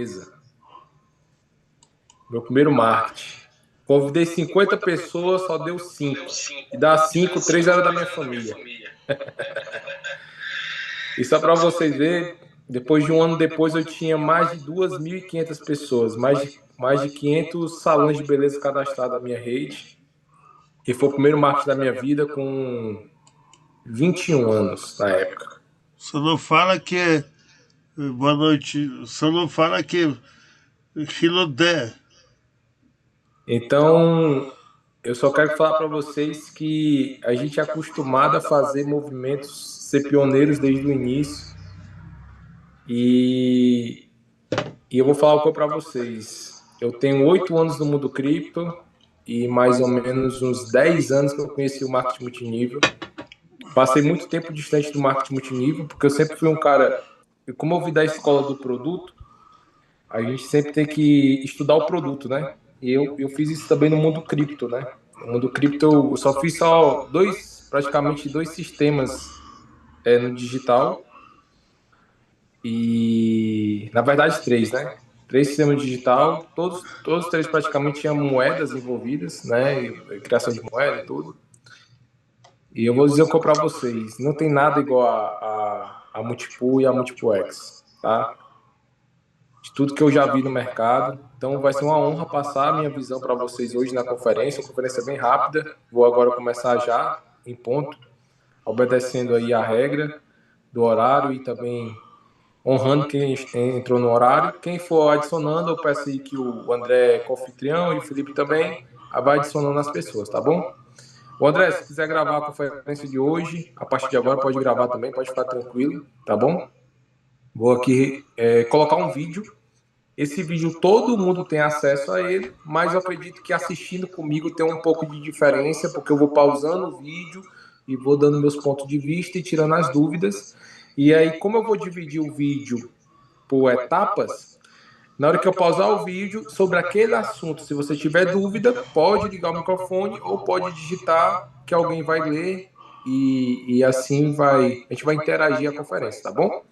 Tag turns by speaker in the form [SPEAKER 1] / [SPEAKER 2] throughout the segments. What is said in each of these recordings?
[SPEAKER 1] Beleza. Meu primeiro marketing. Convidei 50 pessoas, só deu 5. E das 5, 3 eram da minha família. E só para vocês verem, depois de um ano depois eu tinha mais de 2.500 pessoas, mais de 500 salões de beleza cadastrados na minha rede. E foi o primeiro marketing da minha vida com 21 anos na época.
[SPEAKER 2] Você não fala que... Boa noite. Você não fala que não der.
[SPEAKER 1] Então, eu só quero falar para vocês que a gente é acostumado a fazer movimentos, ser pioneiros desde o início. E eu vou falar uma coisa para vocês. Eu tenho 8 anos no mundo cripto e mais ou menos uns 10 anos que eu conheci o marketing multinível. Passei muito tempo distante do marketing multinível, porque eu sempre fui um cara... Como eu vim da escola do produto, a gente sempre tem que estudar o produto, né? E eu fiz isso também no mundo cripto, né? No mundo cripto eu só fiz praticamente dois sistemas no digital. E, na verdade, 3, né? 3 sistemas digital, todos os 3 praticamente tinham moedas envolvidas, né? E criação de moeda e tudo. E eu vou dizer o que para vocês, não tem nada igual a Multipool e a Multipool X, tá? De tudo que eu já vi no mercado. Então vai ser uma honra passar a minha visão para vocês hoje na conferência. A conferência é bem rápida, vou agora começar já, em ponto, obedecendo aí a regra do horário e também honrando quem entrou no horário. Quem for adicionando, eu peço aí que o André, co-anfitrião, e o Felipe também, vai adicionando as pessoas, tá bom? O André, se quiser gravar a conferência de hoje, a partir de agora pode gravar também, pode ficar tranquilo, tá bom? Vou aqui colocar um vídeo. Esse vídeo todo mundo tem acesso a ele, mas eu acredito que assistindo comigo tem um pouco de diferença, porque eu vou pausando o vídeo e vou dando meus pontos de vista e tirando as dúvidas. E aí, como eu vou dividir o vídeo por etapas, na hora que eu pausar o vídeo, sobre aquele assunto, se você tiver dúvida, pode ligar o microfone ou pode digitar que alguém vai ler e assim a gente vai interagir a conferência, tá bom?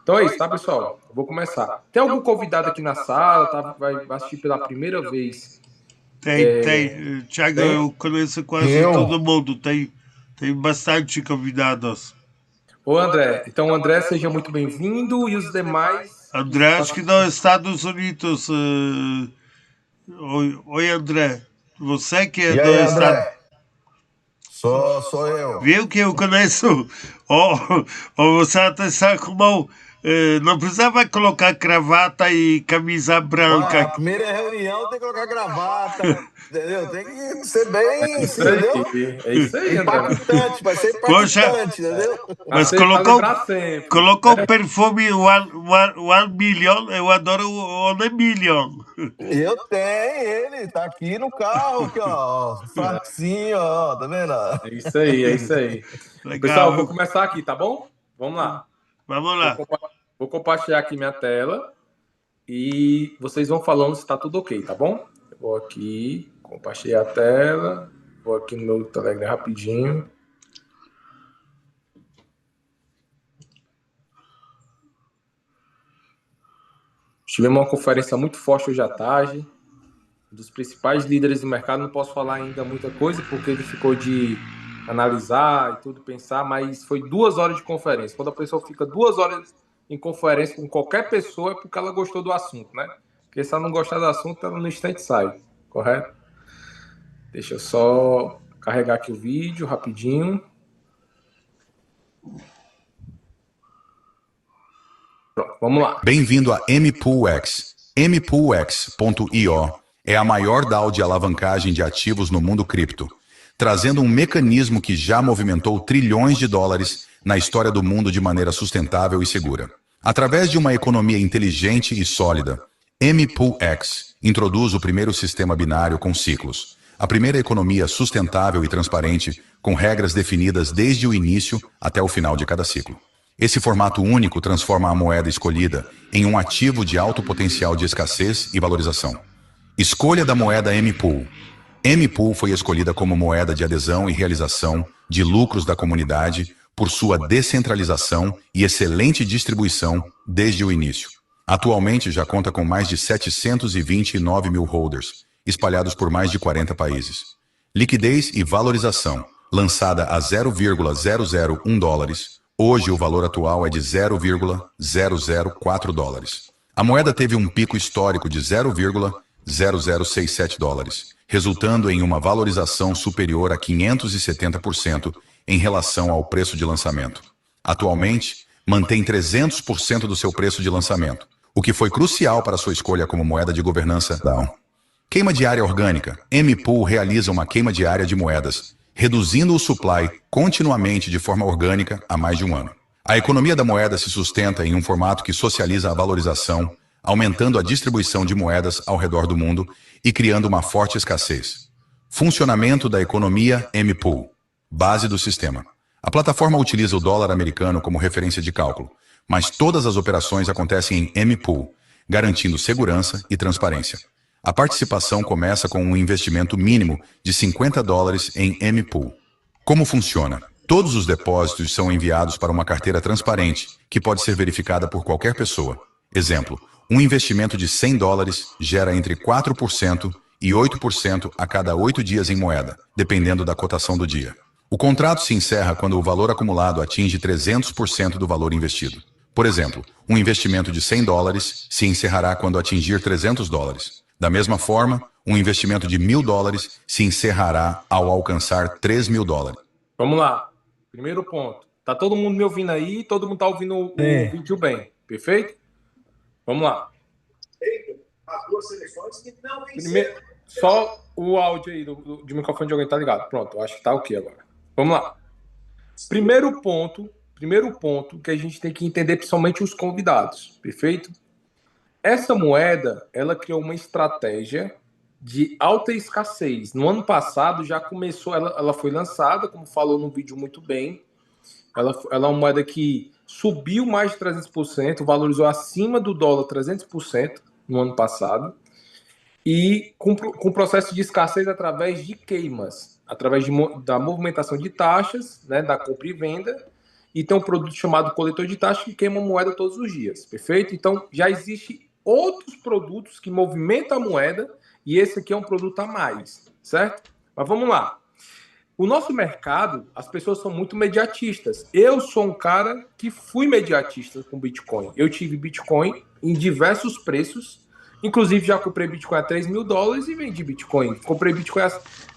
[SPEAKER 1] Então é isso, tá, pessoal? Eu vou começar. Tem algum convidado aqui na sala, tá? Vai assistir pela primeira vez?
[SPEAKER 2] Tem. Thiago, eu conheço quase todo mundo. Tem bastante convidados.
[SPEAKER 1] Ô, André. Então, André, seja muito bem-vindo. E os demais...
[SPEAKER 2] André, acho que nos Estados Unidos. Oi, André. Você que é do Estado...
[SPEAKER 3] Sou eu.
[SPEAKER 2] Viu que eu conheço? Você até sabe como... não precisava colocar gravata e camisa branca.
[SPEAKER 3] A primeira reunião tem que colocar gravata, entendeu? Tem que ser bem, entendeu?
[SPEAKER 1] É isso aí,
[SPEAKER 3] impactante, vai ser impactante, entendeu?
[SPEAKER 2] Mas colocou o perfume One Million, eu adoro o One Million.
[SPEAKER 3] Eu tenho ele, tá aqui no carro, aqui, ó, fraquinho, ó, tá vendo?
[SPEAKER 1] É isso aí. Legal. Pessoal, vou começar aqui, tá bom? Vamos lá.
[SPEAKER 2] Vamos lá.
[SPEAKER 1] Vou compartilhar aqui minha tela e vocês vão falando se tá tudo ok, tá bom? Eu vou aqui, compartilhar a tela, vou aqui no meu Telegram rapidinho. Tivemos uma conferência muito forte hoje à tarde, um dos principais líderes do mercado. Não posso falar ainda muita coisa porque ele ficou de analisar e tudo, pensar, mas foi 2 horas de conferência. Quando a pessoa fica 2 horas em conferência com qualquer pessoa, é porque ela gostou do assunto, né? Porque se ela não gostar do assunto, ela no instante sai, correto? Deixa eu só carregar aqui o vídeo rapidinho. Pronto, vamos lá.
[SPEAKER 4] Bem-vindo a MPoolX. MPoolX.io é a maior DAO de alavancagem de ativos no mundo cripto, trazendo um mecanismo que já movimentou trilhões de dólares na história do mundo de maneira sustentável e segura. Através de uma economia inteligente e sólida, MPoolX introduz o primeiro sistema binário com ciclos, a primeira economia sustentável e transparente, com regras definidas desde o início até o final de cada ciclo. Esse formato único transforma a moeda escolhida em um ativo de alto potencial de escassez e valorização. Escolha da moeda MPool. MPool foi escolhida como moeda de adesão e realização de lucros da comunidade por sua descentralização e excelente distribuição desde o início. Atualmente já conta com mais de 729 mil holders, espalhados por mais de 40 países. Liquidez e valorização. Lançada a 0,001 dólares, hoje o valor atual é de 0,004 dólares. A moeda teve um pico histórico de 0,0067 dólares, resultando em uma valorização superior a 570% em relação ao preço de lançamento. Atualmente, mantém 300% do seu preço de lançamento, o que foi crucial para sua escolha como moeda de governança DAO. Queima diária orgânica. M-Pool realiza uma queima diária de moedas, reduzindo o supply continuamente de forma orgânica há mais de um ano. A economia da moeda se sustenta em um formato que socializa a valorização, aumentando a distribuição de moedas ao redor do mundo e criando uma forte escassez. Funcionamento da economia M-Pool. Base do sistema. A plataforma utiliza o dólar americano como referência de cálculo, mas todas as operações acontecem em M-Pool, garantindo segurança e transparência. A participação começa com um investimento mínimo de 50 dólares em M-Pool. Como funciona? Todos os depósitos são enviados para uma carteira transparente, que pode ser verificada por qualquer pessoa. Exemplo, um investimento de 100 dólares gera entre 4% e 8% a cada 8 dias em moeda, dependendo da cotação do dia. O contrato se encerra quando o valor acumulado atinge 300% do valor investido. Por exemplo, um investimento de 100 dólares se encerrará quando atingir 300 dólares. Da mesma forma, um investimento de 1.000 dólares se encerrará ao alcançar 3.000 dólares.
[SPEAKER 1] Vamos lá. Primeiro ponto. Tá todo mundo me ouvindo aí? Todo mundo tá ouvindo o vídeo bem. Perfeito? Vamos lá.
[SPEAKER 5] As duas seleções que não
[SPEAKER 1] Primeiro, só o áudio aí de microfone de alguém tá ligado. Pronto, eu acho que tá ok agora. Vamos lá. Primeiro ponto que a gente tem que entender, principalmente os convidados. Perfeito? Essa moeda, ela criou uma estratégia de alta escassez. No ano passado já começou, ela foi lançada, como falou no vídeo muito bem. Ela é uma moeda que subiu mais de 300%, valorizou acima do dólar 300% no ano passado. E com processo de escassez através de queimas, através da movimentação de taxas, né, da compra e venda. E tem um produto chamado coletor de taxa que queima moeda todos os dias. Perfeito? Então já existe outros produtos que movimentam a moeda e esse aqui é um produto a mais, certo? Mas vamos lá. O nosso mercado, as pessoas são muito mediatistas. Eu sou um cara que fui mediatista com Bitcoin. Eu tive Bitcoin em diversos preços, inclusive já comprei Bitcoin a 3.000 dólares e vendi Bitcoin. Comprei Bitcoin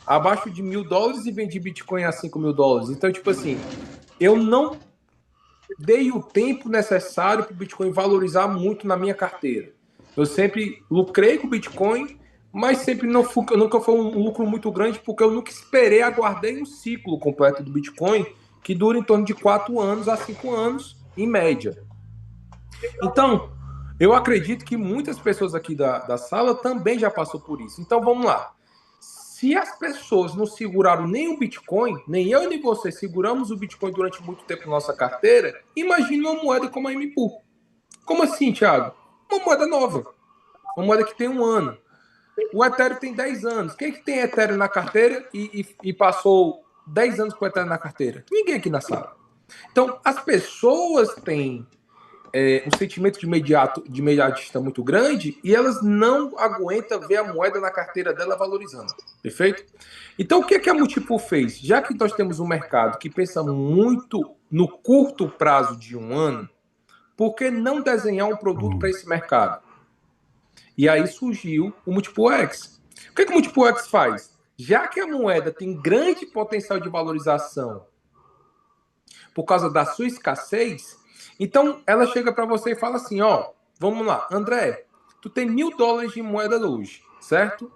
[SPEAKER 1] abaixo de 1.000 dólares e vendi Bitcoin a 5.000 dólares. Então, tipo assim, eu não dei o tempo necessário para o Bitcoin valorizar muito na minha carteira. Eu sempre lucrei com o Bitcoin, mas sempre nunca foi um lucro muito grande, porque eu nunca esperei, aguardei um ciclo completo do Bitcoin, que dura em torno de 4 anos a 5 anos, em média. Então, eu acredito que muitas pessoas aqui da sala também já passou por isso. Então, vamos lá. Se as pessoas não seguraram nem o Bitcoin, nem eu nem você seguramos o Bitcoin durante muito tempo na nossa carteira, imagine uma moeda como a M-Pool. Como assim, Thiago? Uma moeda nova. Uma moeda que tem 1 ano. O Ethereum tem 10 anos. Quem é que tem Ethereum na carteira e passou 10 anos com o Ethereum na carteira? Ninguém aqui na sala. Então, as pessoas têm um sentimento de imediatista muito grande e elas não aguentam ver a moeda na carteira dela valorizando. Perfeito? Então, o que a Multipool fez? Já que nós temos um mercado que pensa muito no curto prazo de 1 ano, por que não desenhar um produto para esse mercado? E aí surgiu o Multipool X. O que o Multipool X faz? Já que a moeda tem grande potencial de valorização por causa da sua escassez, então ela chega para você e fala assim, ó, vamos lá, André, tu tem 1.000 dólares de moeda hoje, certo?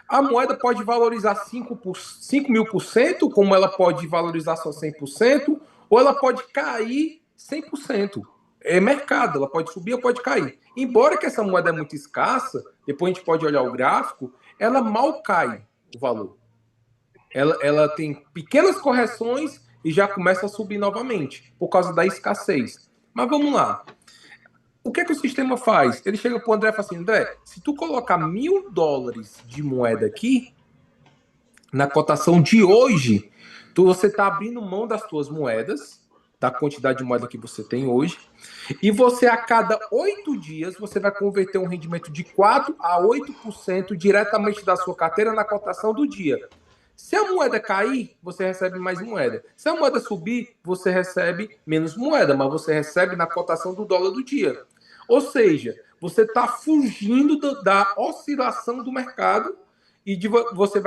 [SPEAKER 1] A moeda pode valorizar 5.000%, como ela pode valorizar só 100%, ou ela pode cair 100%. É mercado, ela pode subir ou pode cair. Embora que essa moeda é muito escassa, depois a gente pode olhar o gráfico, ela mal cai o valor. Ela tem pequenas correções e já começa a subir novamente, por causa da escassez. Mas vamos lá. O que o sistema faz? Ele chega para o André e fala assim, André, se tu colocar 1.000 dólares de moeda aqui, na cotação de hoje, você está abrindo mão das tuas moedas, da quantidade de moeda que você tem hoje. E você, a cada 8 dias, você vai converter um rendimento de 4 a 8% diretamente da sua carteira na cotação do dia. Se a moeda cair, você recebe mais moeda. Se a moeda subir, você recebe menos moeda, mas você recebe na cotação do dólar do dia. Ou seja, você está fugindo da oscilação do mercado e você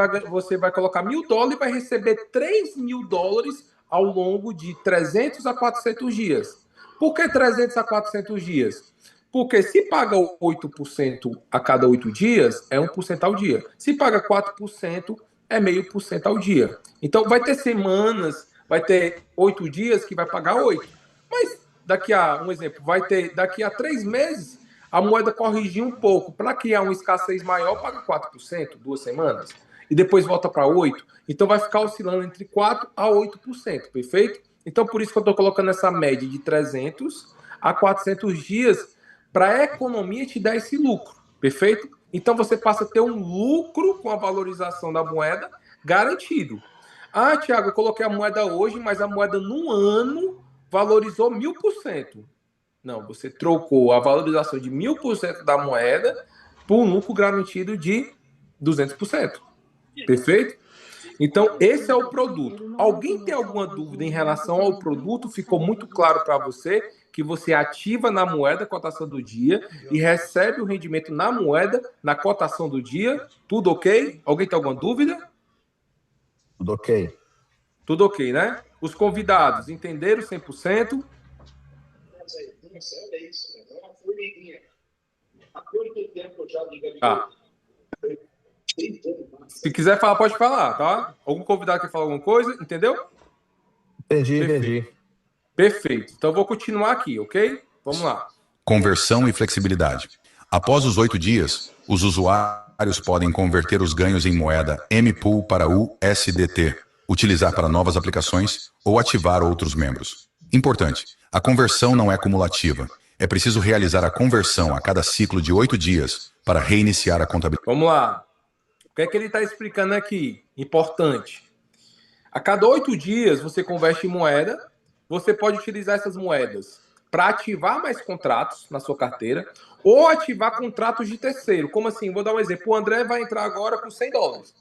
[SPEAKER 1] vai colocar $1.000 e vai receber $3.000 ao longo de 300 a 400 dias. Por que 300 a 400 dias? Porque se paga 8% a cada 8 dias, é 1% ao dia. Se paga 4%, é 0,5% ao dia. Então, vai ter semanas, vai ter 8 dias que vai pagar 8. Mas, daqui a 3 meses, a moeda corrigir um pouco. Para criar uma escassez maior, paga 4%, 2 semanas. E depois volta para 8%. Então, vai ficar oscilando entre 4% a 8%, perfeito? Então, por isso que eu estou colocando essa média de 300 a 400 dias para a economia te dar esse lucro, perfeito? Então, você passa a ter um lucro com a valorização da moeda garantido. Ah, Thiago, eu coloquei a moeda hoje, mas a moeda num ano valorizou 1000%. Não, você trocou a valorização de 1000% da moeda por um lucro garantido de 200%. Perfeito? Então, esse é o produto. Alguém tem alguma dúvida em relação ao produto? Ficou muito claro para você que você ativa na moeda a cotação do dia e recebe o rendimento na moeda, na cotação do dia. Tudo ok? Alguém tem alguma dúvida?
[SPEAKER 3] Tudo ok.
[SPEAKER 1] Tudo ok, né? Os convidados entenderam 100%?
[SPEAKER 5] É isso, é uma formiguinha. Há quanto tempo eu já ligo?
[SPEAKER 1] Tá. Se quiser falar, pode falar, tá? Algum convidado quer falar alguma coisa? Entendeu?
[SPEAKER 3] Entendi.
[SPEAKER 1] Perfeito. Então, eu vou continuar aqui, ok? Vamos lá.
[SPEAKER 4] Conversão e flexibilidade. Após os 8 dias, os usuários podem converter os ganhos em moeda MPOOL para USDT, utilizar para novas aplicações ou ativar outros membros. Importante, a conversão não é cumulativa. É preciso realizar a conversão a cada ciclo de 8 dias para reiniciar a contabilidade.
[SPEAKER 1] Vamos lá. O que é que ele está explicando aqui? Importante. A cada 8 dias, você converte em moeda. Você pode utilizar essas moedas para ativar mais contratos na sua carteira ou ativar contratos de terceiro. Como assim? Vou dar um exemplo. O André vai entrar agora com $100.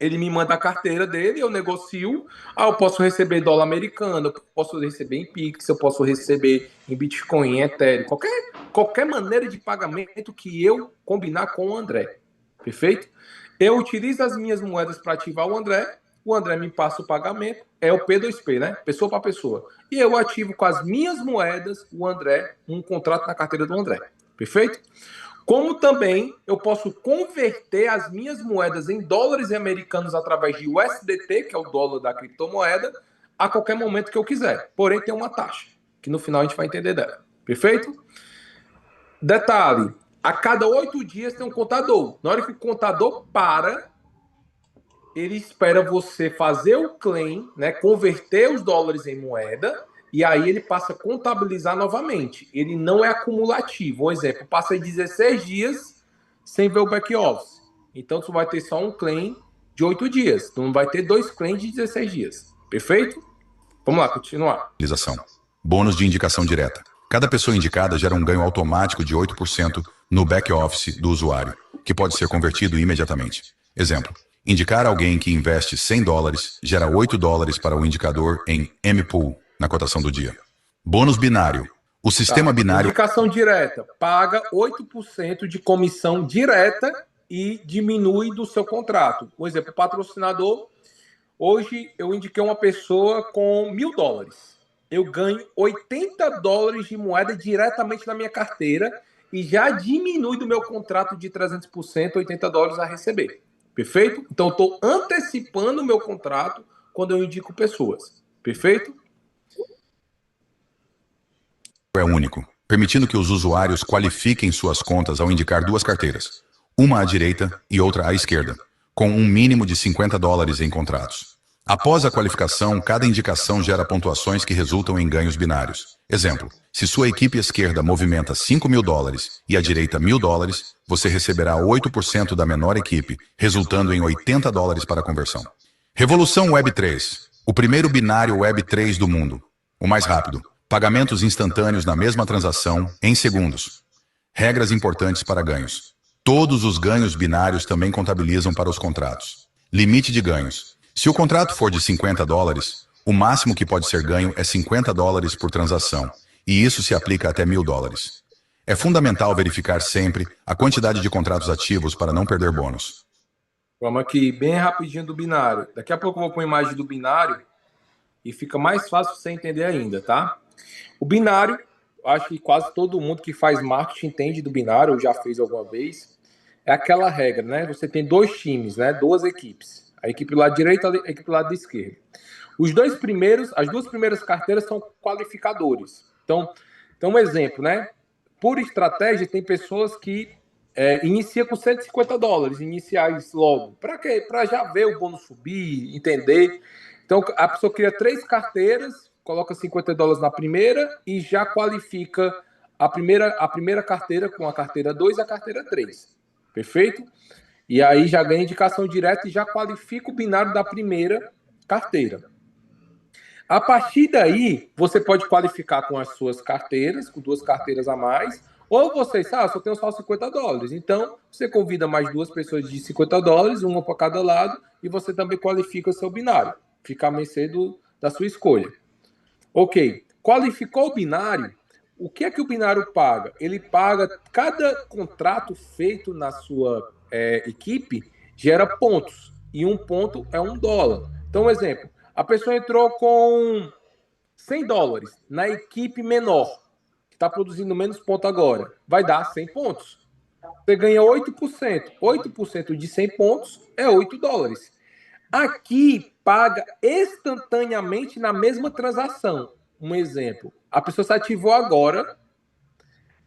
[SPEAKER 1] Ele me manda a carteira dele, eu negocio. Eu posso receber dólar americano, eu posso receber em Pix, eu posso receber em Bitcoin, em Ethereum, qualquer maneira de pagamento que eu combinar com o André. Perfeito? Eu utilizo as minhas moedas para ativar o André me passa o pagamento, é o P2P, né? Pessoa para pessoa. E eu ativo com as minhas moedas, o André, um contrato na carteira do André. Perfeito? Como também eu posso converter as minhas moedas em dólares americanos através de USDT, que é o dólar da criptomoeda, a qualquer momento que eu quiser. Porém, tem uma taxa, que no final a gente vai entender dela. Perfeito? Detalhe, a cada 8 dias tem um contador. Na hora que o contador para, ele espera você fazer o claim, né, converter os dólares em moeda, e aí ele passa a contabilizar novamente. Ele não é acumulativo. Um exemplo, passa aí 16 dias sem ver o back-office. Então, tu vai ter só um claim de 8 dias. Tu não vai ter 2 claims de 16 dias. Perfeito? Vamos lá, continuar.
[SPEAKER 4] Bônus de indicação direta. Cada pessoa indicada gera um ganho automático de 8% no back-office do usuário, que pode ser convertido imediatamente. Exemplo. Indicar alguém que investe $100 gera $8 para o indicador em MPOOL na cotação do dia. Bônus binário. O sistema binário...
[SPEAKER 1] Indicação direta. Paga 8% de comissão direta e diminui do seu contrato. Por exemplo, patrocinador. Hoje eu indiquei uma pessoa com $1.000. Eu ganho $80 de moeda diretamente na minha carteira e já diminui do meu contrato de 300%, $80 a receber. Perfeito? Então, eu estou antecipando o meu contrato quando eu indico pessoas. Perfeito?
[SPEAKER 4] É único, permitindo que os usuários qualifiquem suas contas ao indicar 2 carteiras, uma à direita e outra à esquerda, com um mínimo de $50 em contratos. Após a qualificação, cada indicação gera pontuações que resultam em ganhos binários. Exemplo, se sua equipe esquerda movimenta $5.000 e a direita $1.000, você receberá 8% da menor equipe, resultando em $80 para a conversão. Revolução Web3, o primeiro binário Web3 do mundo. O mais rápido. Pagamentos instantâneos na mesma transação, em segundos. Regras importantes para ganhos. Todos os ganhos binários também contabilizam para os contratos. Limite de ganhos. Se o contrato for de $50, o máximo que pode ser ganho é $50 por transação, e isso se aplica até $1.000. É fundamental verificar sempre a quantidade de contratos ativos para não perder bônus.
[SPEAKER 1] Vamos aqui, bem rapidinho do binário. Daqui a pouco eu vou pôr a imagem do binário e fica mais fácil você entender ainda, tá? O binário, acho que quase todo mundo que faz marketing entende do binário, ou já fez alguma vez. É aquela regra, né? Você tem dois times, né? Duas equipes. A equipe do lado direito e a equipe do lado esquerdo. As duas primeiras carteiras são qualificadores. Então um exemplo, né? Por estratégia, tem pessoas que iniciam com $150 iniciais logo. Para quê? Para já ver o bônus subir, entender. Então, a pessoa cria 3 carteiras, coloca $50 na primeira e já qualifica a primeira carteira com a carteira 2 e a carteira 3. Perfeito? E aí já ganha indicação direta e já qualifica o binário da primeira carteira. A partir daí, você pode qualificar com as suas carteiras, com 2 carteiras a mais, ou você sabe, só tenho só $50. Então, você convida mais 2 pessoas de $50, uma para cada lado, e você também qualifica o seu binário. Fica a mercê da sua escolha. Ok. Qualificou o binário, o que é que o binário paga? Ele paga, cada contrato feito na sua equipe gera pontos, e um ponto é $1. Então, um exemplo, a pessoa entrou com $100 na equipe menor, que está produzindo menos ponto agora, vai dar 100 pontos. Você ganha 8%. 8% de 100 pontos é $8. Aqui paga instantaneamente na mesma transação. Um exemplo, a pessoa se ativou agora,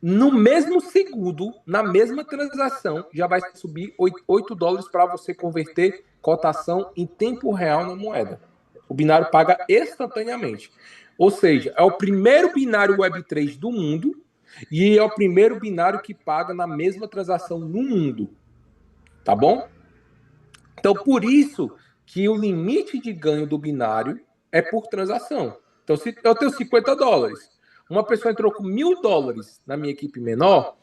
[SPEAKER 1] no mesmo segundo, na mesma transação, já vai subir $8 para você converter cotação em tempo real na moeda. O binário paga instantaneamente. Ou seja, é o primeiro binário Web3 do mundo e é o primeiro binário que paga na mesma transação no mundo. Tá bom? Então, por isso que o limite de ganho do binário é por transação. Então, se eu tenho $50, uma pessoa entrou com $1.000 na minha equipe menor,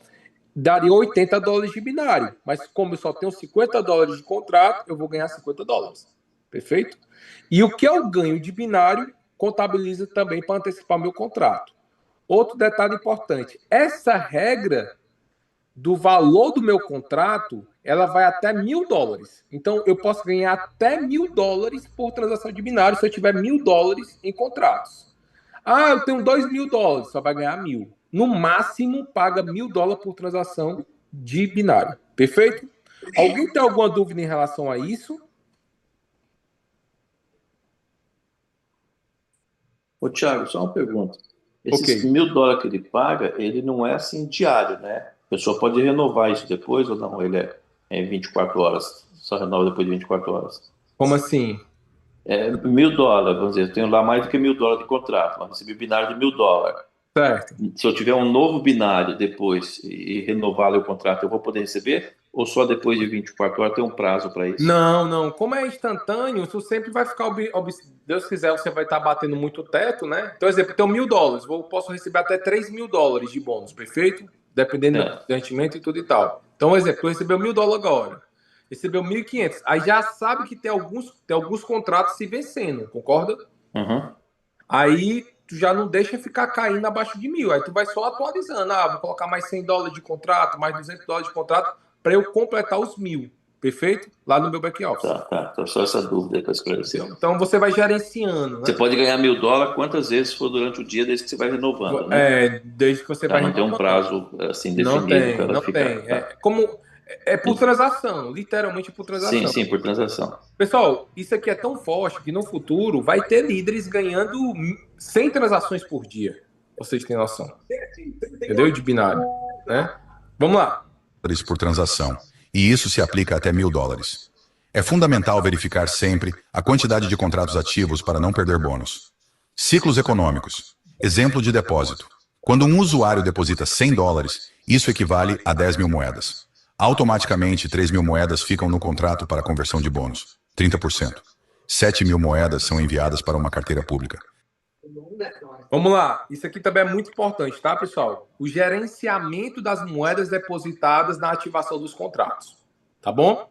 [SPEAKER 1] daria $80 de binário. Mas como eu só tenho $50 de contrato, eu vou ganhar $50. Perfeito? E o que eu ganho de binário, contabiliza também para antecipar meu contrato. Outro detalhe importante, essa regra do valor do meu contrato, ela vai até $1.000. Então, eu posso ganhar até $1.000 por transação de binário se eu tiver $1.000 em contratos. Ah, eu tenho $2.000, só vai ganhar 1.000. No máximo, paga $1.000 por transação de binário. Perfeito? Alguém tem alguma dúvida em relação a isso?
[SPEAKER 6] Ô, Thiago, só uma pergunta. Esses $1.000 que ele paga, ele não é assim diário, né? A pessoa pode renovar isso depois ou não? Ele é 24 horas, só renova depois de 24 horas.
[SPEAKER 1] Como assim?
[SPEAKER 6] $1.000, vamos dizer, eu tenho lá mais do que $1.000 de contrato, mas recebi binário de $1.000.
[SPEAKER 1] Certo.
[SPEAKER 6] Se eu tiver um novo binário depois e renovar o contrato, eu vou poder receber? Ou só depois de 24 horas tem um prazo para isso?
[SPEAKER 1] Não. Como é instantâneo, isso sempre vai ficar... Deus quiser, você vai estar batendo muito o teto, né? Então, exemplo, eu tenho $1.000, posso receber até $3.000 de bônus, perfeito? Dependendo do rendimento e tudo e tal. Então, um exemplo, tu recebeu $1.000 agora, recebeu 1.500, aí já sabe que tem alguns contratos se vencendo, concorda?
[SPEAKER 6] Uhum.
[SPEAKER 1] Aí tu já não deixa ficar caindo abaixo de 1.000, aí tu vai só atualizando, vou colocar mais $100 de contrato, mais $200 de contrato, para eu completar os 1.000, perfeito? Lá no meu back-office.
[SPEAKER 6] Tá, só essa dúvida para esclarecer.
[SPEAKER 1] Então você vai gerenciando, né?
[SPEAKER 6] Você pode ganhar $1.000 quantas vezes for durante o dia, desde que você vai renovando, né?
[SPEAKER 1] Desde que você vai
[SPEAKER 6] renovando. Não tem um prazo assim definido.
[SPEAKER 1] Não tem. É por transação, literalmente por transação.
[SPEAKER 6] Sim, por transação.
[SPEAKER 1] Pessoal, isso aqui é tão forte que no futuro vai ter líderes ganhando 100 transações por dia. Vocês têm noção. Entendeu? De binário, né? Vamos lá.
[SPEAKER 4] Por transação. E isso se aplica até $1.000. É fundamental verificar sempre a quantidade de contratos ativos para não perder bônus. Ciclos econômicos. Exemplo de depósito. Quando um usuário deposita $100, isso equivale a 10.000 moedas. Automaticamente, 3.000 moedas ficam no contrato para conversão de bônus, 30%. 7.000 moedas são enviadas para uma carteira pública.
[SPEAKER 1] Vamos lá. Isso aqui também é muito importante, tá, pessoal? O gerenciamento das moedas depositadas na ativação dos contratos. Tá bom?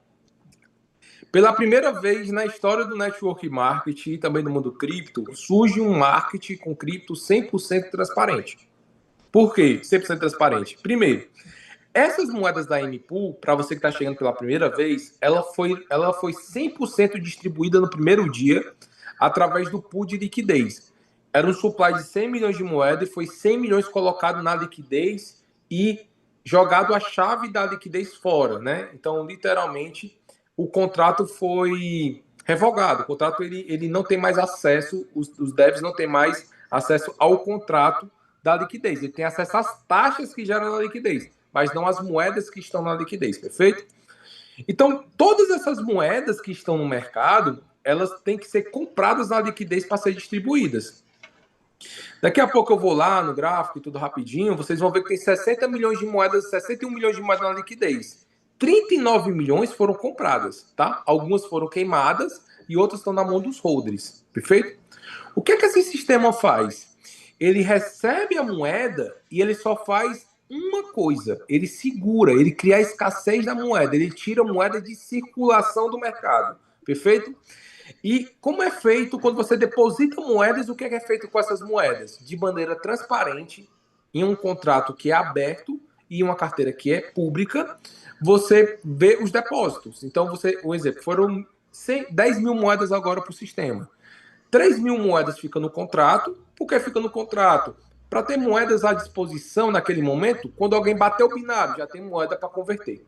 [SPEAKER 1] Pela primeira vez na história do network marketing e também do mundo cripto, surge um marketing com cripto 100% transparente. Por quê? 100% transparente. Primeiro, essas moedas da M-Pool, para você que está chegando pela primeira vez, ela foi 100% distribuída no primeiro dia através do pool de liquidez. Era um supply de 100 milhões de moedas e foi 100 milhões colocado na liquidez e jogado a chave da liquidez fora, né? Então, literalmente, o contrato foi revogado. O contrato ele não tem mais acesso, os devs não têm mais acesso ao contrato da liquidez. Ele tem acesso às taxas que geram na liquidez, mas não às moedas que estão na liquidez, perfeito? Então, todas essas moedas que estão no mercado, elas têm que ser compradas na liquidez para ser distribuídas. Daqui a pouco eu vou lá no gráfico e tudo rapidinho, vocês vão ver que tem 60 milhões de moedas, 61 milhões de moedas na liquidez. 39 milhões foram compradas, tá? Algumas foram queimadas e outras estão na mão dos holders, perfeito? O que é que esse sistema faz? Ele recebe a moeda e ele só faz uma coisa, ele segura, ele cria a escassez da moeda, ele tira a moeda de circulação do mercado, perfeito? E como é feito quando você deposita moedas, o que é feito com essas moedas? De maneira transparente, em um contrato que é aberto e uma carteira que é pública, você vê os depósitos. Então, um exemplo, foram 10 mil moedas agora para o sistema. 3 mil moedas ficam no contrato. Por que fica no contrato? Para ter moedas à disposição naquele momento, quando alguém bater o binário, já tem moeda para converter.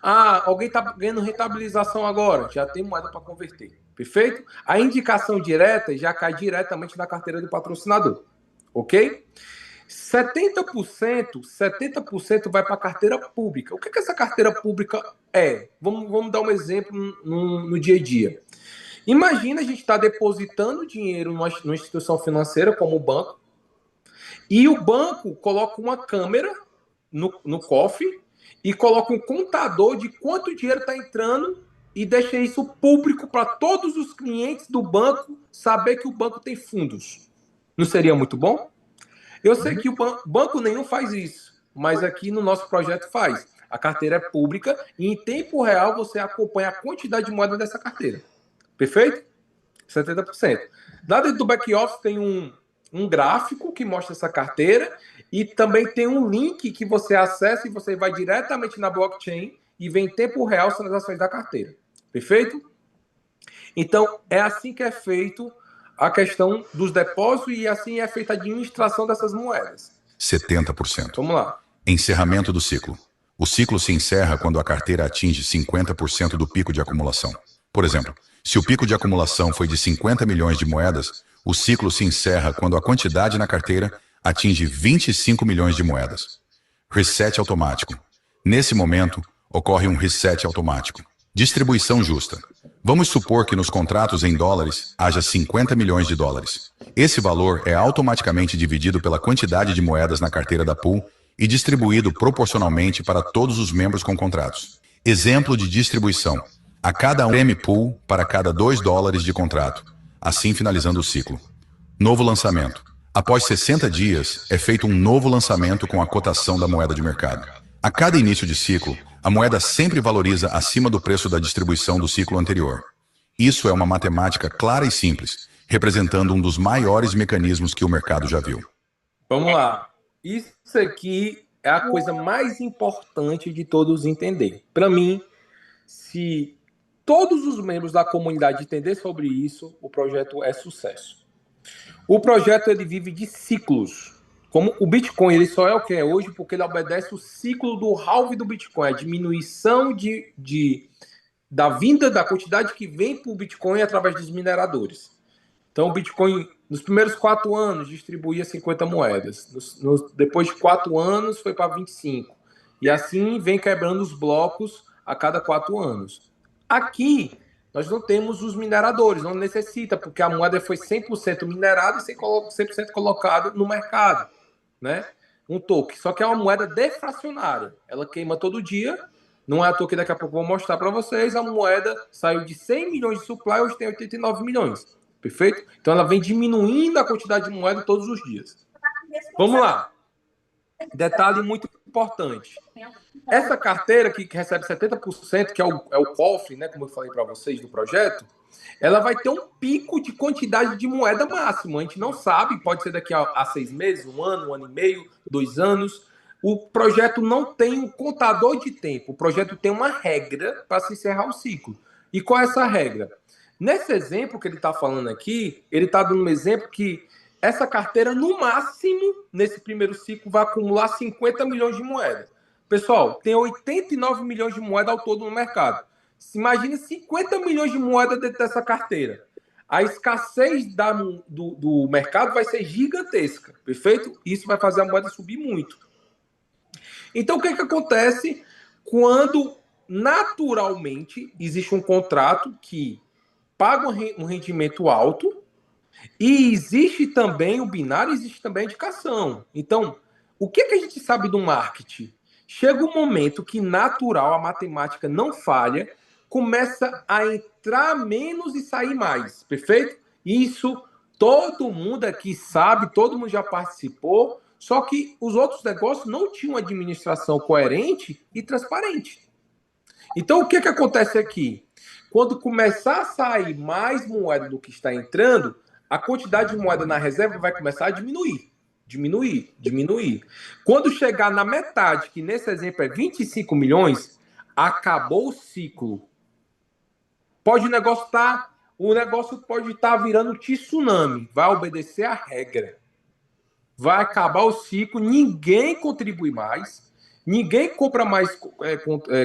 [SPEAKER 1] Ah, alguém está ganhando rentabilização agora, já tem moeda para converter. Perfeito? A indicação direta já cai diretamente na carteira do patrocinador. Ok? 70% vai para a carteira pública. O que essa carteira pública é? Vamos dar um exemplo no dia a dia. Imagina a gente está depositando dinheiro numa instituição financeira como o banco e o banco coloca uma câmera no cofre e coloca um contador de quanto dinheiro está entrando e deixa isso público para todos os clientes do banco saber que o banco tem fundos. Não seria muito bom? Eu sei que o banco nenhum faz isso, mas aqui no nosso projeto faz. A carteira é pública e em tempo real você acompanha a quantidade de moeda dessa carteira. Perfeito? 70%. Lá dentro do back-office tem um gráfico que mostra essa carteira e também tem um link que você acessa e você vai diretamente na blockchain e vê em tempo real as transações da carteira. Perfeito? Então, é assim que é feito a questão dos depósitos e assim é feita a administração dessas moedas.
[SPEAKER 4] 70%.
[SPEAKER 1] Vamos lá.
[SPEAKER 4] Encerramento do ciclo. O ciclo se encerra quando a carteira atinge 50% do pico de acumulação. Por exemplo, se o pico de acumulação foi de 50 milhões de moedas, o ciclo se encerra quando a quantidade na carteira atinge 25 milhões de moedas. Reset automático. Nesse momento, ocorre um reset automático. Distribuição justa. Vamos supor que nos contratos em dólares haja 50 milhões de dólares. Esse valor é automaticamente dividido pela quantidade de moedas na carteira da pool e distribuído proporcionalmente para todos os membros com contratos. Exemplo de distribuição. A cada M-Pool para cada 2 dólares de contrato. Assim finalizando o ciclo. Novo lançamento. Após 60 dias, é feito um novo lançamento com a cotação da moeda de mercado. A cada início de ciclo, a moeda sempre valoriza acima do preço da distribuição do ciclo anterior. Isso é uma matemática clara e simples, representando um dos maiores mecanismos que o mercado já viu.
[SPEAKER 1] Vamos lá. Isso aqui é a coisa mais importante de todos entender. Para mim, se todos os membros da comunidade entender sobre isso, o projeto é sucesso. O projeto ele vive de ciclos. Como o Bitcoin ele só é o que é hoje porque ele obedece o ciclo do halving do Bitcoin, a diminuição da vinda da quantidade que vem para o Bitcoin através dos mineradores. Então o Bitcoin, nos primeiros 4 anos, distribuía 50 moedas. Depois de 4 anos, foi para 25. E assim vem quebrando os blocos a cada 4 anos. Aqui, nós não temos os mineradores, não necessita, porque a moeda foi 100% minerada e 100% colocado no mercado, né? Um token. Só que é uma moeda deflacionária. Ela queima todo dia. Não é a token, daqui a pouco eu vou mostrar para vocês. A moeda saiu de 100 milhões de supply, hoje tem 89 milhões. perfeito? Então ela vem diminuindo a quantidade de moeda todos os dias. Vamos lá. Detalhe muito importante. Essa carteira que recebe 70%, que é o cofre, né, como eu falei para vocês do projeto, ela vai ter um pico de quantidade de moeda máximo. A gente não sabe, pode ser daqui a 6 meses, um ano e meio, 2 anos. O projeto não tem um contador de tempo. O projeto tem uma regra para se encerrar o ciclo. E qual é essa regra? Nesse exemplo que ele está falando aqui, ele está dando um exemplo que essa carteira, no máximo, nesse primeiro ciclo, vai acumular 50 milhões de moedas. Pessoal, tem 89 milhões de moedas ao todo no mercado. Imagine 50 milhões de moedas dentro dessa carteira. A escassez do mercado vai ser gigantesca, perfeito? Isso vai fazer a moeda subir muito. Então, o que acontece quando, naturalmente, existe um contrato que paga um rendimento alto e existe também o binário, existe também a indicação. Então, o que a gente sabe do marketing? Chega um momento que, natural, a matemática não falha, começa a entrar menos e sair mais, perfeito? Isso todo mundo aqui sabe, todo mundo já participou, só que os outros negócios não tinham administração coerente e transparente. Então, o que acontece aqui? Quando começar a sair mais moeda do que está entrando, a quantidade de moeda na reserva vai começar a diminuir. Quando chegar na metade, que nesse exemplo é 25 milhões, acabou o ciclo. O negócio pode estar virando tsunami, vai obedecer a regra. Vai acabar o ciclo, ninguém contribui mais, ninguém compra mais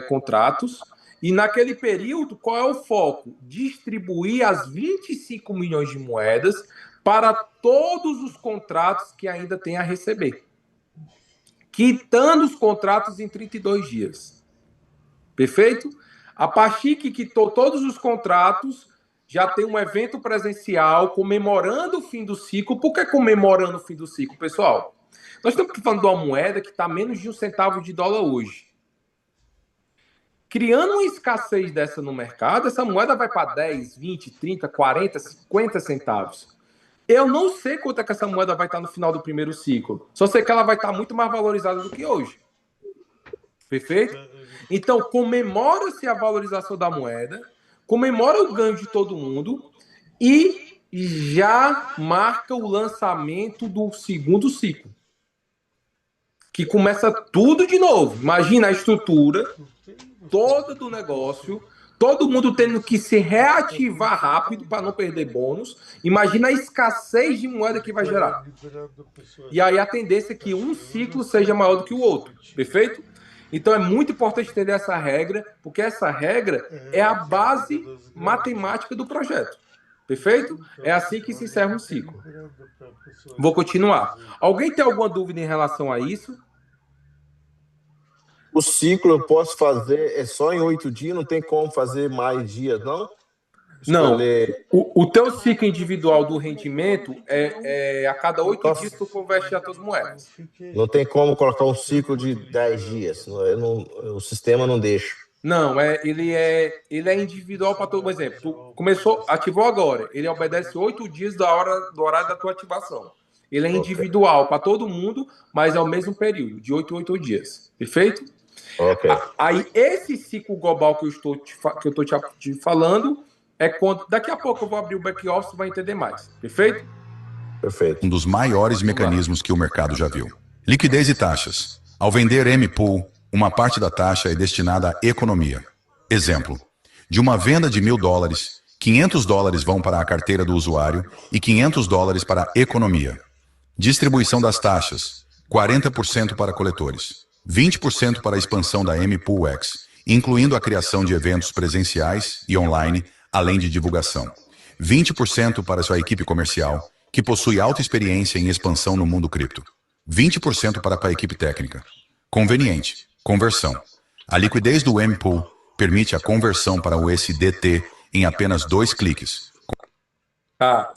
[SPEAKER 1] contratos, e naquele período, qual é o foco? Distribuir as 25 milhões de moedas para todos os contratos que ainda tem a receber, quitando os contratos em 32 dias. Perfeito? A partir que quitou todos os contratos, já tem um evento presencial comemorando o fim do ciclo. Por que comemorando o fim do ciclo, pessoal? Nós estamos falando de uma moeda que está menos de $1 hoje. Criando uma escassez dessa no mercado, essa moeda vai para 10, 20, 30, 40, 50 centavos. Eu não sei quanto é que essa moeda vai estar no final do primeiro ciclo. Só sei que ela vai estar muito mais valorizada do que hoje. Perfeito? Então, comemora-se a valorização da moeda, comemora o ganho de todo mundo e já marca o lançamento do segundo ciclo. Que começa tudo de novo. Imagina a estrutura toda do negócio, todo mundo tendo que se reativar rápido para não perder bônus. Imagina a escassez de moeda que vai gerar. E aí a tendência é que um ciclo seja maior do que o outro. Perfeito? Então é muito importante entender essa regra, porque essa regra é a base matemática do projeto. Perfeito? É assim que se encerra um ciclo. Vou continuar. Alguém tem alguma dúvida em relação a isso?
[SPEAKER 3] O ciclo eu posso fazer só em 8 dias, não tem como fazer mais dias, não?
[SPEAKER 1] Escolher... Não. O teu ciclo individual do rendimento a cada 8 dias tu converte as tuas moedas.
[SPEAKER 3] Não tem como colocar um ciclo de 10 dias. O sistema não deixa. Não,
[SPEAKER 1] ele é individual para todo. Por exemplo, tu ativou agora. Ele obedece 8 dias do horário da tua ativação. Ele é individual para todo mundo, mas é o mesmo período, de 8 a 8 dias. Perfeito?
[SPEAKER 3] Ok.
[SPEAKER 1] Aí, esse ciclo global que eu estou te falando é quando... Daqui a pouco eu vou abrir o back-office e vai entender mais. Perfeito?
[SPEAKER 3] Perfeito.
[SPEAKER 4] Um dos maiores mecanismos que o mercado já viu. Liquidez e taxas. Ao vender M-Pool, uma parte da taxa é destinada à economia. Exemplo. De uma venda de $1.000, $500 vão para a carteira do usuário e $500 para a economia. Distribuição das taxas. 40% para coletores. 20% para a expansão da M-Pool X, incluindo a criação de eventos presenciais e online, além de divulgação. 20% para sua equipe comercial, que possui alta experiência em expansão no mundo cripto. 20% para a equipe técnica. Conveniente. Conversão. A liquidez do M-Pool permite a conversão para o USDT em apenas 2 cliques.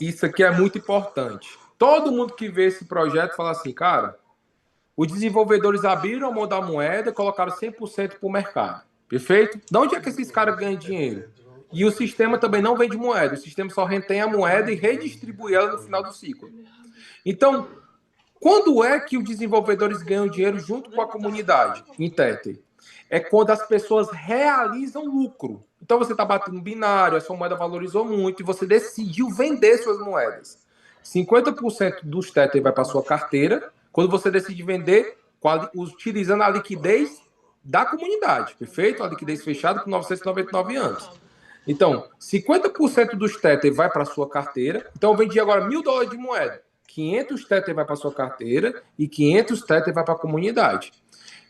[SPEAKER 1] Isso aqui é muito importante. Todo mundo que vê esse projeto fala assim, cara, os desenvolvedores abriram a mão da moeda e colocaram 100% para o mercado. Perfeito? De onde é que esses caras ganham dinheiro? E o sistema também não vende moeda. O sistema só retém a moeda e redistribui ela no final do ciclo. Então, quando é que os desenvolvedores ganham dinheiro junto com a comunidade em Tether? É quando as pessoas realizam lucro. Então, você está batendo binário, a sua moeda valorizou muito e você decidiu vender suas moedas. 50% dos Tether vai para a sua carteira, quando você decide vender, utilizando a liquidez da comunidade, perfeito? A liquidez fechada por 999 anos. Então, 50% dos Tether vai para a sua carteira. Então, eu vendi agora $1.000 de moeda. 500 Tether vai para a sua carteira e 500 Tether vai para a comunidade.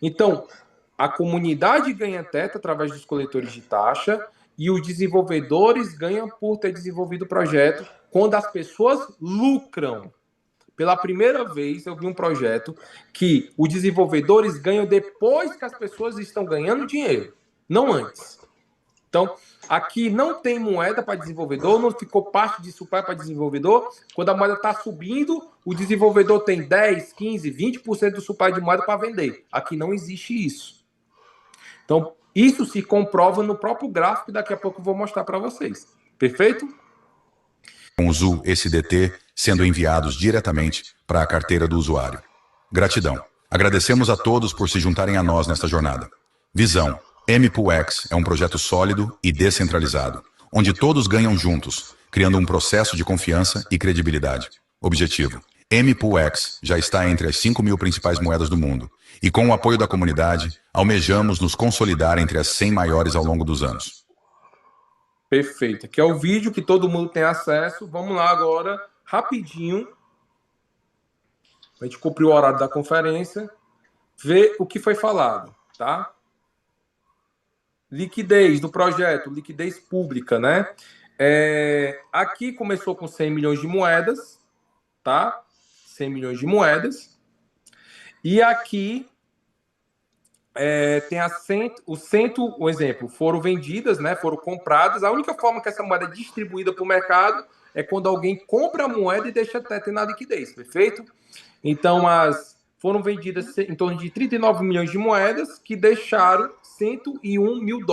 [SPEAKER 1] Então, a comunidade ganha Tether através dos coletores de taxa e os desenvolvedores ganham por ter desenvolvido o projeto quando as pessoas lucram. Pela primeira vez, eu vi um projeto que os desenvolvedores ganham depois que as pessoas estão ganhando dinheiro, não antes. Então, aqui não tem moeda para desenvolvedor, não ficou parte de supply para desenvolvedor. Quando a moeda está subindo, o desenvolvedor tem 10, 15, 20% do supply de moeda para vender. Aqui não existe isso. Então, isso se comprova no próprio gráfico, daqui a pouco eu vou mostrar para vocês. Perfeito?
[SPEAKER 4] Com os USDT sendo enviados diretamente para a carteira do usuário. Gratidão. Agradecemos a todos por se juntarem a nós nesta jornada. Visão. MPOOX é um projeto sólido e descentralizado, onde todos ganham juntos, criando um processo de confiança e credibilidade. Objetivo. MPOOX já está entre as 5.000 principais moedas do mundo, e com o apoio da comunidade, almejamos nos consolidar entre as 100 maiores ao longo dos anos.
[SPEAKER 1] Perfeito. Aqui é o vídeo que todo mundo tem acesso. Vamos lá agora, rapidinho. A gente cumpriu o horário da conferência. Ver o que foi falado, tá? Liquidez do projeto, liquidez pública, né? Aqui começou com 100 milhões de moedas, tá? 100 milhões de moedas. E aqui tem o exemplo, foram vendidas, né? Foram compradas. A única forma que essa moeda é distribuída para o mercado é quando alguém compra a moeda e deixa Tether na liquidez, perfeito? Então, foram vendidas em torno de 39 milhões de moedas que deixaram $101 mil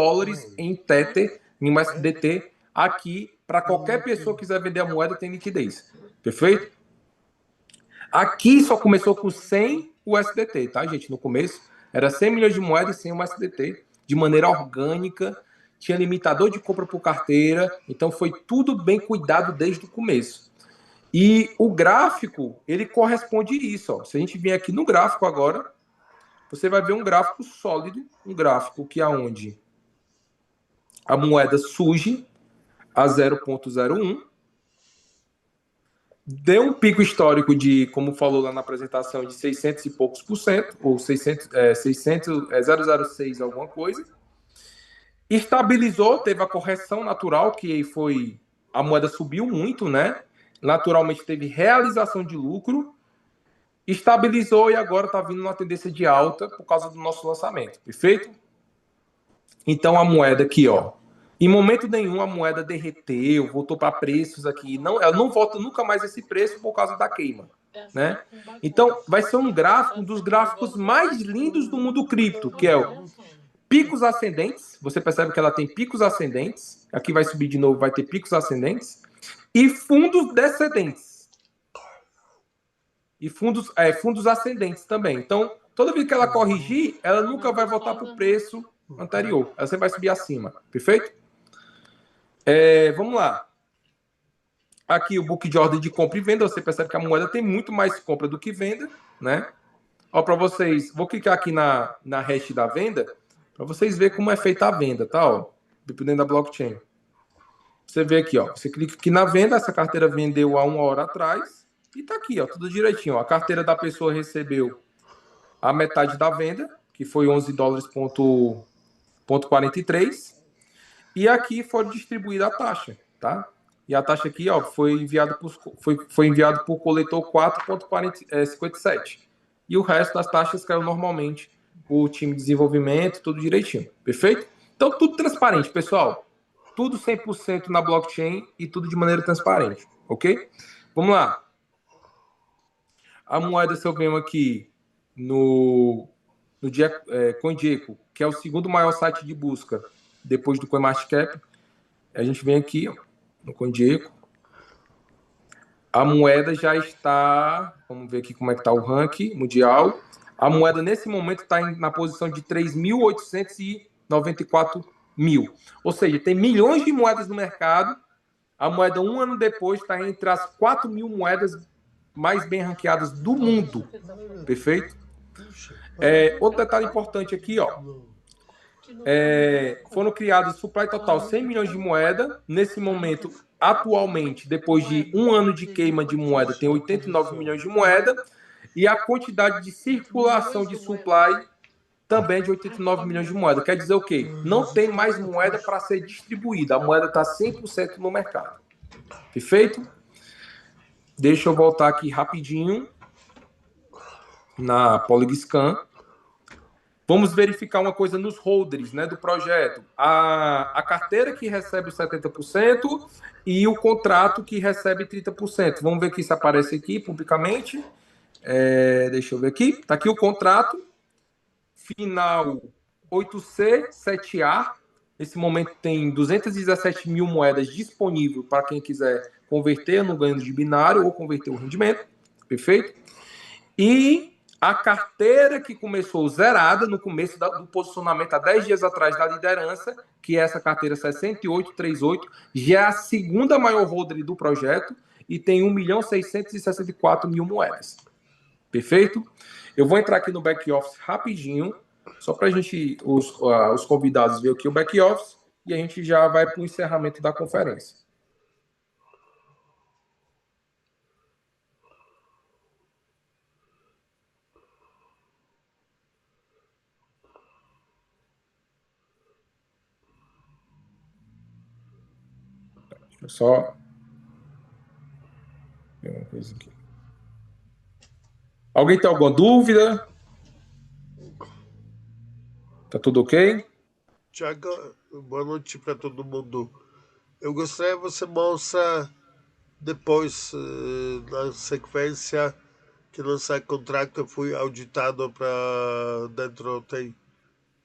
[SPEAKER 1] em Tether, em USDT, aqui, para qualquer pessoa que quiser vender a moeda, tem liquidez. Perfeito? Aqui só começou com 100 USDT, tá, gente? No começo, era 100 milhões de moedas e 100 USDT, de maneira orgânica, tinha limitador de compra por carteira, então foi tudo bem cuidado desde o começo. E o gráfico, ele corresponde a isso, ó. Se a gente vier aqui no gráfico agora, você vai ver um gráfico sólido, um gráfico que é onde a moeda surge a 0,01, deu um pico histórico de, como falou lá na apresentação, de 600 e poucos por cento, ou 0,06 alguma coisa, estabilizou, teve a correção natural, que foi, a moeda subiu muito, né? Naturalmente teve realização de lucro, estabilizou e agora está vindo uma tendência de alta por causa do nosso lançamento, perfeito? Então a moeda aqui, ó, em momento nenhum a moeda derreteu, voltou para preços aqui, não, ela não volta nunca mais esse preço por causa da queima, né? Então vai ser um gráfico, um dos gráficos mais lindos do mundo cripto, que é o picos ascendentes, você percebe que ela tem picos ascendentes, aqui vai subir de novo, vai ter picos ascendentes, e fundos descendentes. E fundos ascendentes também. Então, toda vez que ela corrigir, ela nunca vai voltar para o preço anterior. Ela sempre vai subir acima. Perfeito? Vamos lá. Aqui o book de ordem de compra e venda. Você percebe que a moeda tem muito mais compra do que venda, né? Ó, para vocês, vou clicar aqui na hash da venda, para vocês verem como é feita a venda, tá? Ó, dependendo da blockchain. Você vê aqui, ó. Você clica aqui na venda, essa carteira vendeu há 1 hora atrás. E tá aqui, ó, tudo direitinho. Ó. A carteira da pessoa recebeu a metade da venda, que foi $11,43. E aqui foi distribuída a taxa, tá? E a taxa aqui, ó, foi enviado por coletor 4,57. E o resto das taxas caiu normalmente o time de desenvolvimento, tudo direitinho. Perfeito? Então, tudo transparente, pessoal. Tudo 100% na blockchain e tudo de maneira transparente, ok? Vamos lá. A moeda, se eu venho aqui no CoinGecko, que é o segundo maior site de busca depois do CoinMarketCap, a gente vem aqui, ó, no CoinGecko. A moeda já está, vamos ver aqui como é que está o ranking mundial. A moeda, nesse momento, está na posição de 3.894 mil. Ou seja, tem milhões de moedas no mercado. A moeda, um ano depois, está entre as 4.000 moedas mais bem ranqueadas do mundo. Perfeito? Outro detalhe importante aqui, ó. Foram criados supply total 100 milhões de moeda. Nesse momento, atualmente, depois de um ano de queima de moeda, tem 89 milhões de moeda. E a quantidade de circulação de supply também é de 89 milhões de moeda. Quer dizer o quê? Não tem mais moeda para ser distribuída. A moeda está 100% no mercado. Perfeito? Deixa eu voltar aqui rapidinho na PolyGscan. Vamos verificar uma coisa nos holders, né, do projeto. A carteira que recebe os 70% e o contrato que recebe 30%. Vamos ver que isso aparece aqui publicamente. Deixa eu ver aqui. Está aqui o contrato. Final 8C, 7A. Nesse momento tem 217 mil moedas disponíveis para quem quiser converter no ganho de binário ou converter o rendimento. Perfeito? E a carteira que começou zerada no começo do posicionamento há 10 dias atrás da liderança, que é essa carteira 6838, já é a segunda maior holder do projeto e tem 1.664.000 moedas. Perfeito? Eu vou entrar aqui no back-office rapidinho, só para a gente, os convidados verem aqui o back-office e a gente já vai para o encerramento da conferência. Deixa eu só ver uma coisa aqui. Alguém tem alguma dúvida? Tá tudo ok?
[SPEAKER 2] Tiago, boa noite para todo mundo. Eu gostaria que você mostre depois, na sequência, que nosso contrato foi auditado para dentro, tem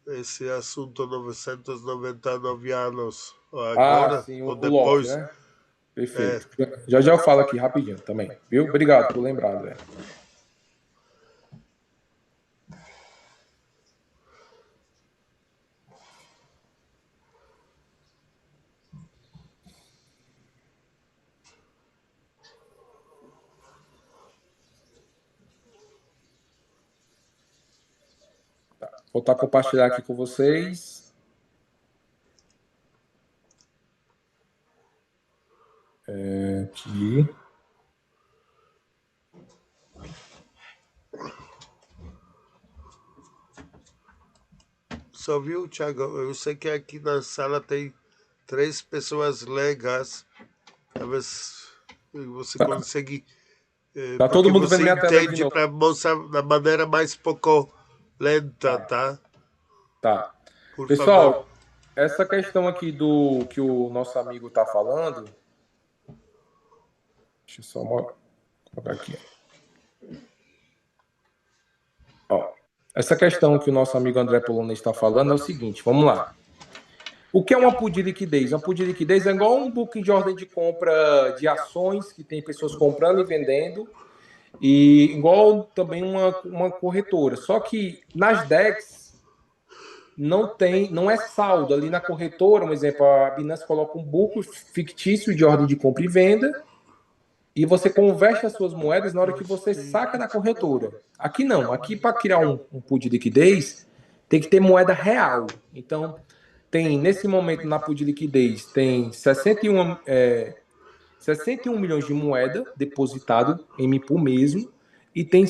[SPEAKER 2] esse assunto 999 anos. Agora,
[SPEAKER 1] sim,
[SPEAKER 2] ou
[SPEAKER 1] o
[SPEAKER 2] depois.
[SPEAKER 1] lock, né? Perfeito. Já eu falo aqui rapidinho também, viu? Obrigado por lembrar, André. Vou voltar a compartilhar aqui com vocês. Aqui.
[SPEAKER 2] Só viu, Tiago? Eu sei que aqui na sala tem 3 pessoas legais. Talvez você consegue.
[SPEAKER 1] Tá todo mundo vendo minha tela
[SPEAKER 2] entende para mostrar da maneira mais pouco lenta, tá?
[SPEAKER 1] Tá.
[SPEAKER 2] Por
[SPEAKER 1] Pessoal,
[SPEAKER 2] favor.
[SPEAKER 1] essa questão aqui do que o nosso amigo tá falando. Deixa eu só colocar aqui. Ó, essa questão que o nosso amigo André Polonês está falando é o seguinte, vamos lá. O que é uma pool de liquidez? Uma pool de liquidez é igual um booking de ordem de compra de ações, que tem pessoas comprando e vendendo, e igual também uma corretora. Só que nas DEX não é saldo. Ali na corretora, um exemplo, a Binance coloca um booking fictício de ordem de compra e venda, e você converte as suas moedas na hora que você saca da corretora. Aqui não. Aqui, para criar um pool de liquidez, tem que ter moeda real. Então, tem, nesse momento, na pool de liquidez, tem 61 milhões de moeda depositado em MPOO mesmo, e tem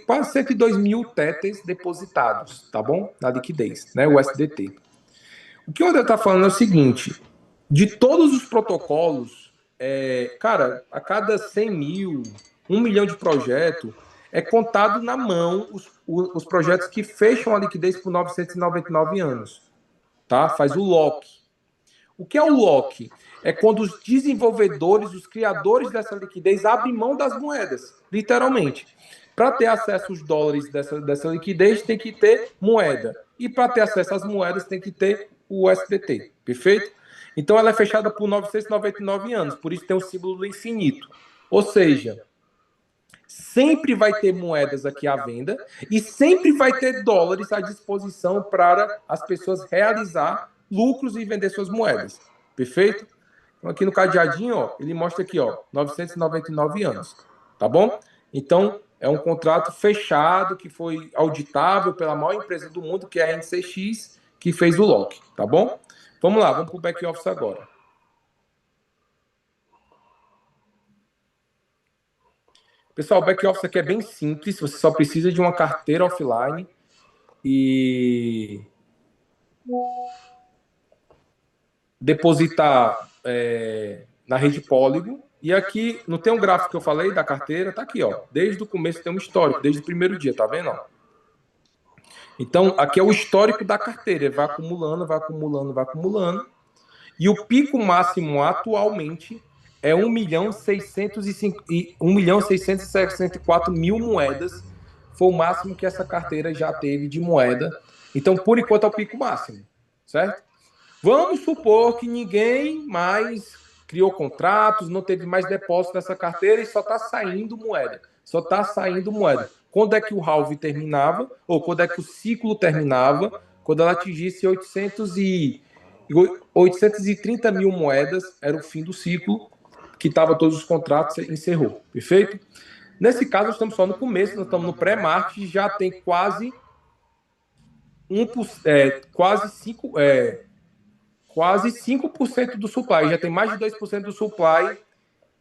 [SPEAKER 1] quase 102 mil Tethers depositados, tá bom? Na liquidez, né? O USDT. O que o André está falando é o seguinte, de todos os protocolos, cara, a cada 100 mil, 1 milhão de projeto, é contado na mão os projetos que fecham a liquidez por 999 anos. Tá? Faz o lock. O que é o lock? É quando os desenvolvedores, os criadores dessa liquidez abrem mão das moedas, literalmente. Para ter acesso aos dólares dessa liquidez, tem que ter moeda. E para ter acesso às moedas, tem que ter o USDT. Perfeito? Então, ela é fechada por 999 anos, por isso tem o símbolo do infinito. Ou seja, sempre vai ter moedas aqui à venda e sempre vai ter dólares à disposição para as pessoas realizar lucros e vender suas moedas. Perfeito? Então, aqui no cadeadinho, ó, ele mostra aqui, ó, 999 anos. Tá bom? Então, é um contrato fechado que foi auditável pela maior empresa do mundo, que é a NCX, que fez o lock. Tá bom? Vamos lá, vamos para o back office agora. Pessoal, o back office aqui é bem simples, você só precisa de uma carteira offline e depositar na rede Polygon. E aqui, não tem um gráfico que eu falei da carteira? Tá aqui, ó. Desde o começo tem um histórico, desde o primeiro dia, tá vendo? Ó? Então, aqui é o histórico da carteira, vai acumulando, vai acumulando, vai acumulando. E o pico máximo atualmente é 1.664.000 moedas. Foi o máximo que essa carteira já teve de moeda. Então, por enquanto, é o pico máximo, certo? Vamos supor que ninguém mais criou contratos, não teve mais depósito nessa carteira e só está saindo moeda. Só está saindo moeda. Quando é que o halving terminava? Ou quando é que o ciclo terminava? Quando ela atingisse 830 mil moedas, era o fim do ciclo, que estava todos os contratos e encerrou. Perfeito? Nesse caso, nós estamos só no começo, nós estamos no pré-market, já tem quase 5% do supply, já tem mais de 2% do supply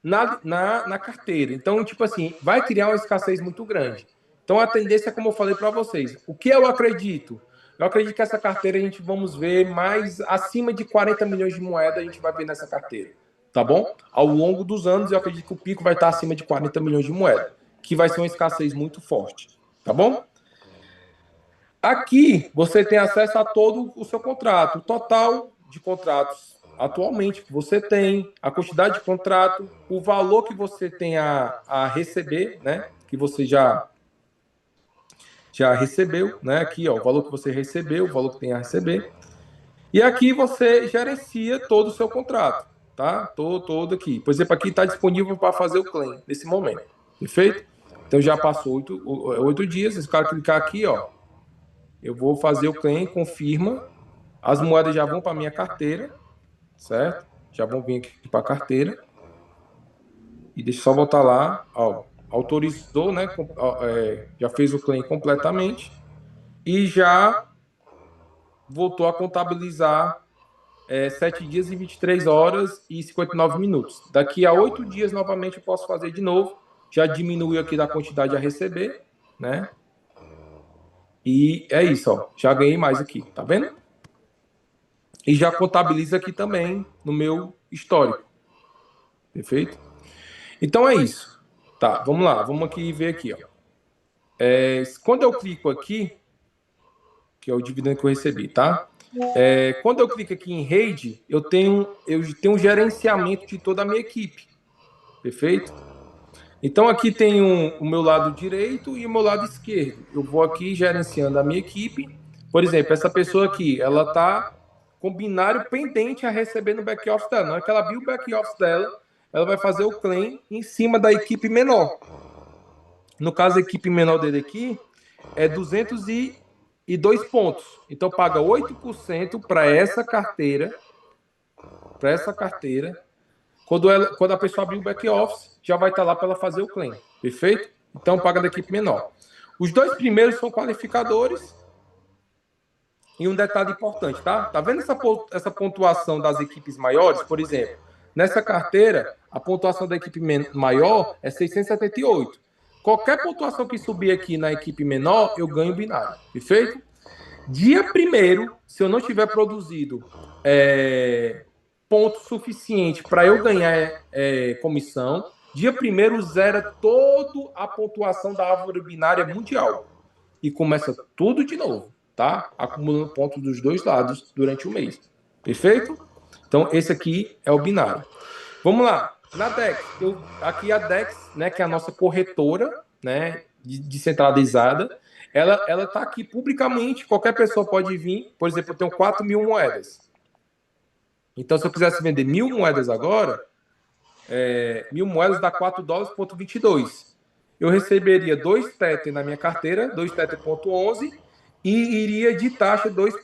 [SPEAKER 1] na carteira. Então, tipo assim, vai criar uma escassez muito grande. Então, a tendência, como eu falei para vocês, o que eu acredito? Eu acredito que essa carteira a gente vamos ver mais acima de 40 milhões de moedas, a gente vai ver nessa carteira, tá bom? Ao longo dos anos, eu acredito que o pico vai estar acima de 40 milhões de moedas, que vai ser uma escassez muito forte, tá bom? Aqui, você tem acesso a todo o seu contrato, o total de contratos atualmente que você tem, a quantidade de contrato, o valor que você tem a receber, né? Que você já recebeu, né? Aqui, ó, o valor que você recebeu, o valor que tem a receber. E aqui você gerencia todo o seu contrato, tá? Todo aqui. Por exemplo, aqui está disponível para fazer o claim nesse momento. Perfeito? Então já passou 8 dias. Se o cara clicar aqui, ó, eu vou fazer o claim, confirma. As moedas já vão para a minha carteira, certo? Já vão vir aqui para a carteira. E deixa eu só voltar lá, ó. Autorizou, né? Já fez o claim completamente e já voltou a contabilizar 7 dias e 23 horas e 59 minutos. Daqui a 8 dias, novamente, eu posso fazer de novo. Já diminuiu aqui da quantidade a receber, né? E é isso, ó. Já ganhei mais aqui, tá vendo? E já contabiliza aqui também no meu histórico. Perfeito? Então é isso. Tá, vamos lá, vamos aqui ver aqui, ó. Quando eu clico aqui, que é o dividendo que eu recebi, tá? Quando eu clico aqui em rede, eu tenho um gerenciamento de toda a minha equipe, perfeito? Então aqui tem o meu lado direito e o meu lado esquerdo. Eu vou aqui gerenciando a minha equipe. Por exemplo, essa pessoa aqui, ela tá com binário pendente a receber no back-office dela. Na hora que ela abrir o back-office dela, ela vai fazer o claim em cima da equipe menor. No caso, a equipe menor dele aqui é 202 pontos. Então, paga 8% para essa carteira. Quando a pessoa abrir o back-office, já vai estar lá para ela fazer o claim. Perfeito? Então, paga da equipe menor. Os 2 primeiros são qualificadores. E um detalhe importante, tá? Tá vendo essa pontuação das equipes maiores? Por exemplo, nessa carteira, a pontuação da equipe maior é 678. Qualquer pontuação que subir aqui na equipe menor, eu ganho binário. Perfeito? Dia 1º, se eu não tiver produzido ponto suficiente para eu ganhar comissão, dia 1º zera toda a pontuação da árvore binária mundial. E começa tudo de novo, tá? Acumulando pontos dos dois lados durante o mês. Perfeito? Então, esse aqui é o binário. Vamos lá. Na DEX, aqui a DEX, né, que é a nossa corretora, né, descentralizada, ela está aqui publicamente, qualquer pessoa pode vir. Por exemplo, eu tenho 4.000 moedas. Então, se eu quisesse vender 1.000 moedas agora, 1.000 moedas dá 4 dólares, 22. Eu receberia 2 Tether na minha carteira, 2 Tether.11, e iria de taxa 2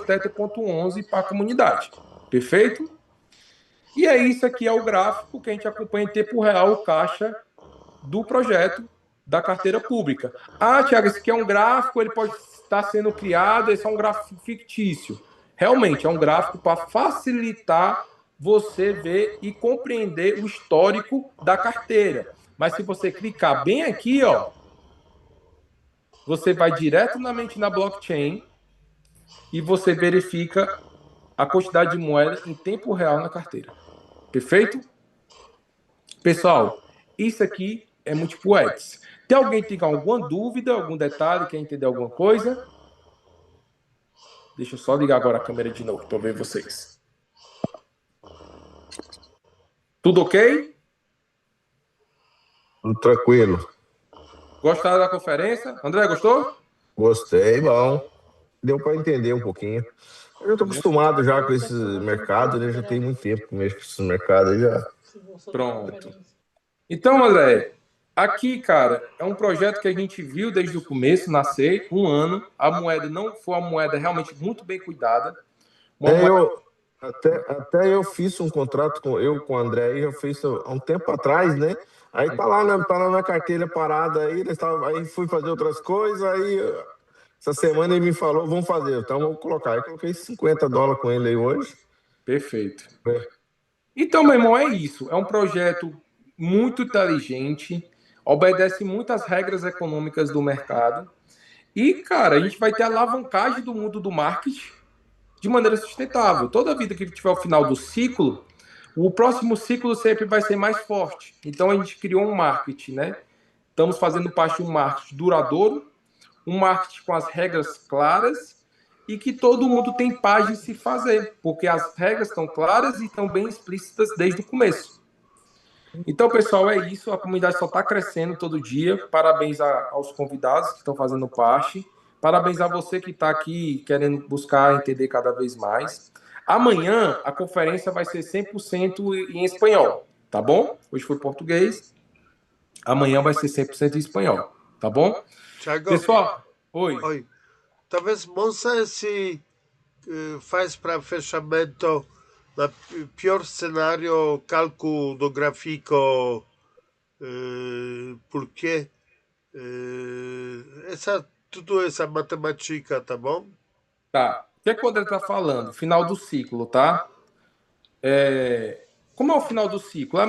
[SPEAKER 1] Tether.11 para a comunidade. Perfeito? E é isso aqui, é o gráfico que a gente acompanha em tempo real, o caixa do projeto da carteira pública. Ah, Tiago, esse aqui é um gráfico, ele pode estar sendo criado, esse é um gráfico fictício. Realmente, é um gráfico para facilitar você ver e compreender o histórico da carteira. Mas se você clicar bem aqui, ó, você vai diretamente na blockchain e você verifica a quantidade de moeda em tempo real na carteira. Perfeito? Pessoal, isso aqui é Múltiplo X. Tem alguém que tem alguma dúvida, algum detalhe, quer entender alguma coisa? Deixa eu só ligar agora a câmera de novo para ver vocês. Tudo ok?
[SPEAKER 3] Tudo tranquilo.
[SPEAKER 1] Gostaram da conferência? André, gostou?
[SPEAKER 3] Gostei, bom. Deu para entender um pouquinho. Eu já estou acostumado já com esse mercado, né? Já tem muito tempo que mexo com esse mercado aí já.
[SPEAKER 1] Pronto. Então, André, aqui, cara, é um projeto que a gente viu desde o começo, nascer, 1 ano. A moeda não foi uma moeda realmente muito bem cuidada.
[SPEAKER 3] Até eu fiz um contrato com o André aí, já fiz há um tempo atrás, né? Aí tá lá na minha carteira parada aí, aí fui fazer outras coisas, aí essa semana ele me falou, vamos fazer, então vou colocar. Aí coloquei 50 dólares com ele aí hoje.
[SPEAKER 1] Perfeito. Então, meu irmão, é isso. É um projeto muito inteligente, obedece muitas regras econômicas do mercado. E, cara, a gente vai ter a alavancagem do mundo do marketing de maneira sustentável. Toda vida que tiver o final do ciclo, o próximo ciclo sempre vai ser mais forte. Então, a gente criou um marketing, né? Estamos fazendo parte de um marketing duradouro, um marketing com as regras claras e que todo mundo tem paz de se fazer, porque as regras estão claras e estão bem explícitas desde o começo. Então, pessoal, é isso. A comunidade só está crescendo todo dia. Parabéns aos convidados que estão fazendo parte. Parabéns a você que está aqui querendo buscar entender cada vez mais. Amanhã, a conferência vai ser 100% em espanhol, tá bom? Hoje foi português. Amanhã vai ser 100% em espanhol, tá bom?
[SPEAKER 2] Thiago,
[SPEAKER 1] Pessoal, oi.
[SPEAKER 2] Talvez mostra se faz para fechamento no pior cenário cálculo do gráfico, porque tudo essa matemática, tá bom?
[SPEAKER 1] Tá. O que é que o André está falando? Final do ciclo, tá? Como é o final do ciclo?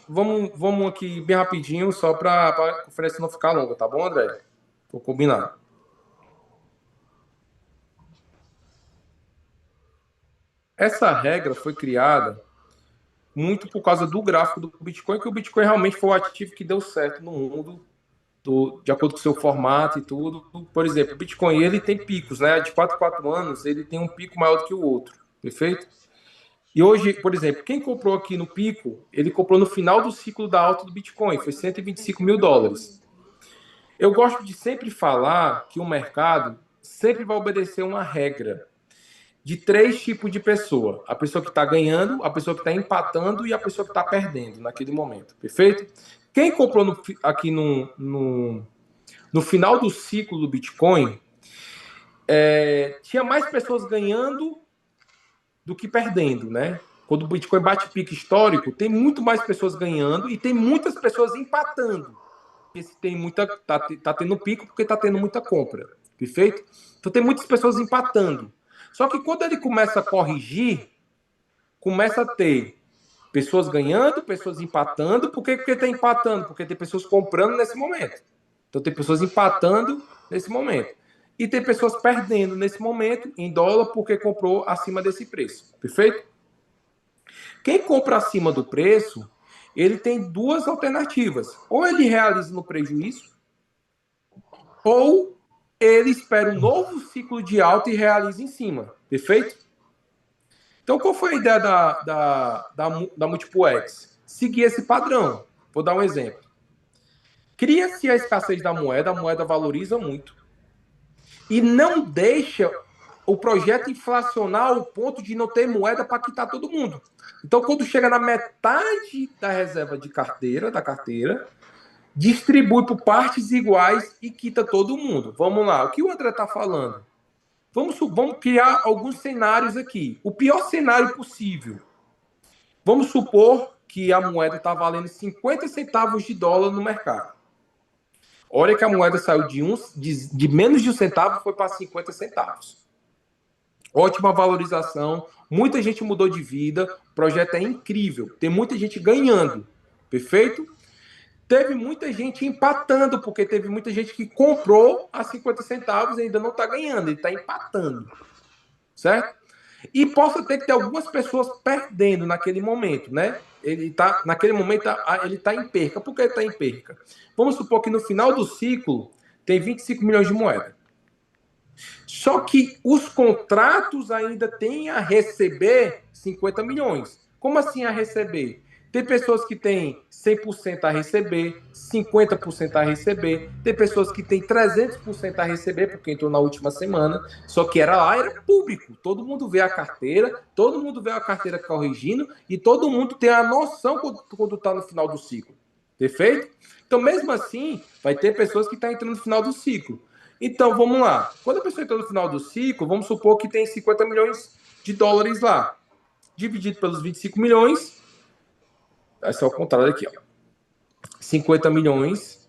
[SPEAKER 1] Vamos aqui bem rapidinho, só para a conferência não ficar longa, tá bom, André? Vou combinar. Essa regra foi criada muito por causa do gráfico do Bitcoin, que o Bitcoin realmente foi o ativo que deu certo no mundo, de acordo com o seu formato e tudo. Por exemplo, o Bitcoin ele tem picos, né? De 4 em 4 anos, ele tem um pico maior do que o outro, perfeito? E hoje, por exemplo, quem comprou aqui no pico, ele comprou no final do ciclo da alta do Bitcoin, foi 125 mil dólares. Eu gosto de sempre falar que o mercado sempre vai obedecer uma regra de 3 tipos de pessoa. A pessoa que está ganhando, a pessoa que está empatando e a pessoa que está perdendo naquele momento. Perfeito? Quem comprou aqui no final do ciclo do Bitcoin, tinha mais pessoas ganhando do que perdendo, né? Quando o Bitcoin bate pico histórico, tem muito mais pessoas ganhando e tem muitas pessoas empatando. Esse tá tendo pico porque está tendo muita compra. Perfeito? Então tem muitas pessoas empatando. Só que quando ele começa a corrigir, começa a ter pessoas ganhando, pessoas empatando. Por que está empatando? Porque tem pessoas comprando nesse momento. Então tem pessoas empatando nesse momento. E tem pessoas perdendo nesse momento em dólar porque comprou acima desse preço. Perfeito? Quem compra acima do preço, ele tem 2 alternativas. Ou ele realiza no prejuízo, ou ele espera um novo ciclo de alta e realiza em cima. Perfeito? Então, qual foi a ideia da Múltiplo X? Seguir esse padrão. Vou dar um exemplo. Cria-se a escassez da moeda, a moeda valoriza muito. E não deixa o projeto inflacionar ao ponto de não ter moeda para quitar todo mundo. Então, quando chega na metade da reserva de carteira, distribui por partes iguais e quita todo mundo. Vamos lá, o que o André está falando? Vamos criar alguns cenários aqui. O pior cenário possível. Vamos supor que a moeda está valendo 50 centavos de dólar no mercado. Olha que a moeda saiu de menos de um centavo, foi para 50 centavos. Ótima valorização, muita gente mudou de vida, o projeto é incrível, tem muita gente ganhando, perfeito? Teve muita gente empatando, porque teve muita gente que comprou a 50 centavos e ainda não está ganhando, ele está empatando, certo? E possa ter que ter algumas pessoas perdendo naquele momento, né? Naquele momento ele está em perca. Por que ele está em perca? Vamos supor que no final do ciclo tem 25 milhões de moeda. Só que os contratos ainda têm a receber 50 milhões. Como assim a receber? Tem pessoas que têm 100% a receber, 50% a receber, tem pessoas que têm 300% a receber, porque entrou na última semana, só que era público, todo mundo vê a carteira, todo mundo vê a carteira corrigindo e todo mundo tem a noção quando está no final do ciclo, perfeito? Então, mesmo assim, vai ter pessoas que estão entrando no final do ciclo. Então, vamos lá, quando a pessoa entra no final do ciclo, vamos supor que tem 50 milhões de dólares lá, dividido pelos 25 milhões, é só o contrário aqui, ó. 50 milhões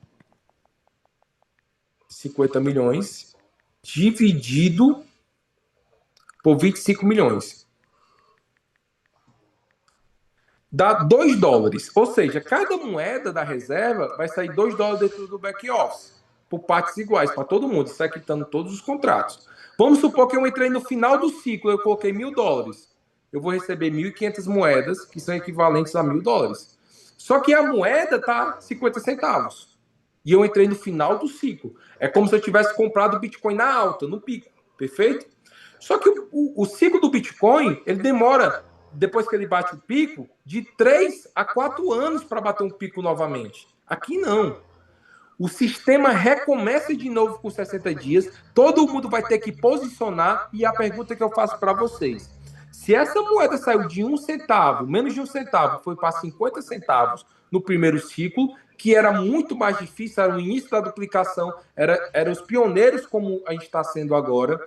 [SPEAKER 1] dividido por 25 milhões. Dá 2 dólares. Ou seja, cada moeda da reserva vai sair 2 dólares dentro do back office, por partes iguais, para todo mundo, está quitando todos os contratos. Vamos supor que eu entrei no final do ciclo, eu coloquei 1.000 dólares. Eu vou receber 1.500 moedas, que são equivalentes a 1.000 dólares. Só que a moeda está 50 centavos. E eu entrei no final do ciclo. É como se eu tivesse comprado Bitcoin na alta, no pico. Perfeito? Só que o ciclo do Bitcoin, ele demora, depois que ele bate o pico, de 3 a 4 anos para bater um pico novamente. Aqui não. O sistema recomeça de novo por 60 dias. Todo mundo vai ter que posicionar. E a pergunta que eu faço para vocês: se essa moeda saiu de 1 centavo, menos de 1 centavo, foi para 50 centavos no primeiro ciclo, que era muito mais difícil, era o início da duplicação, eram os pioneiros como a gente está sendo agora,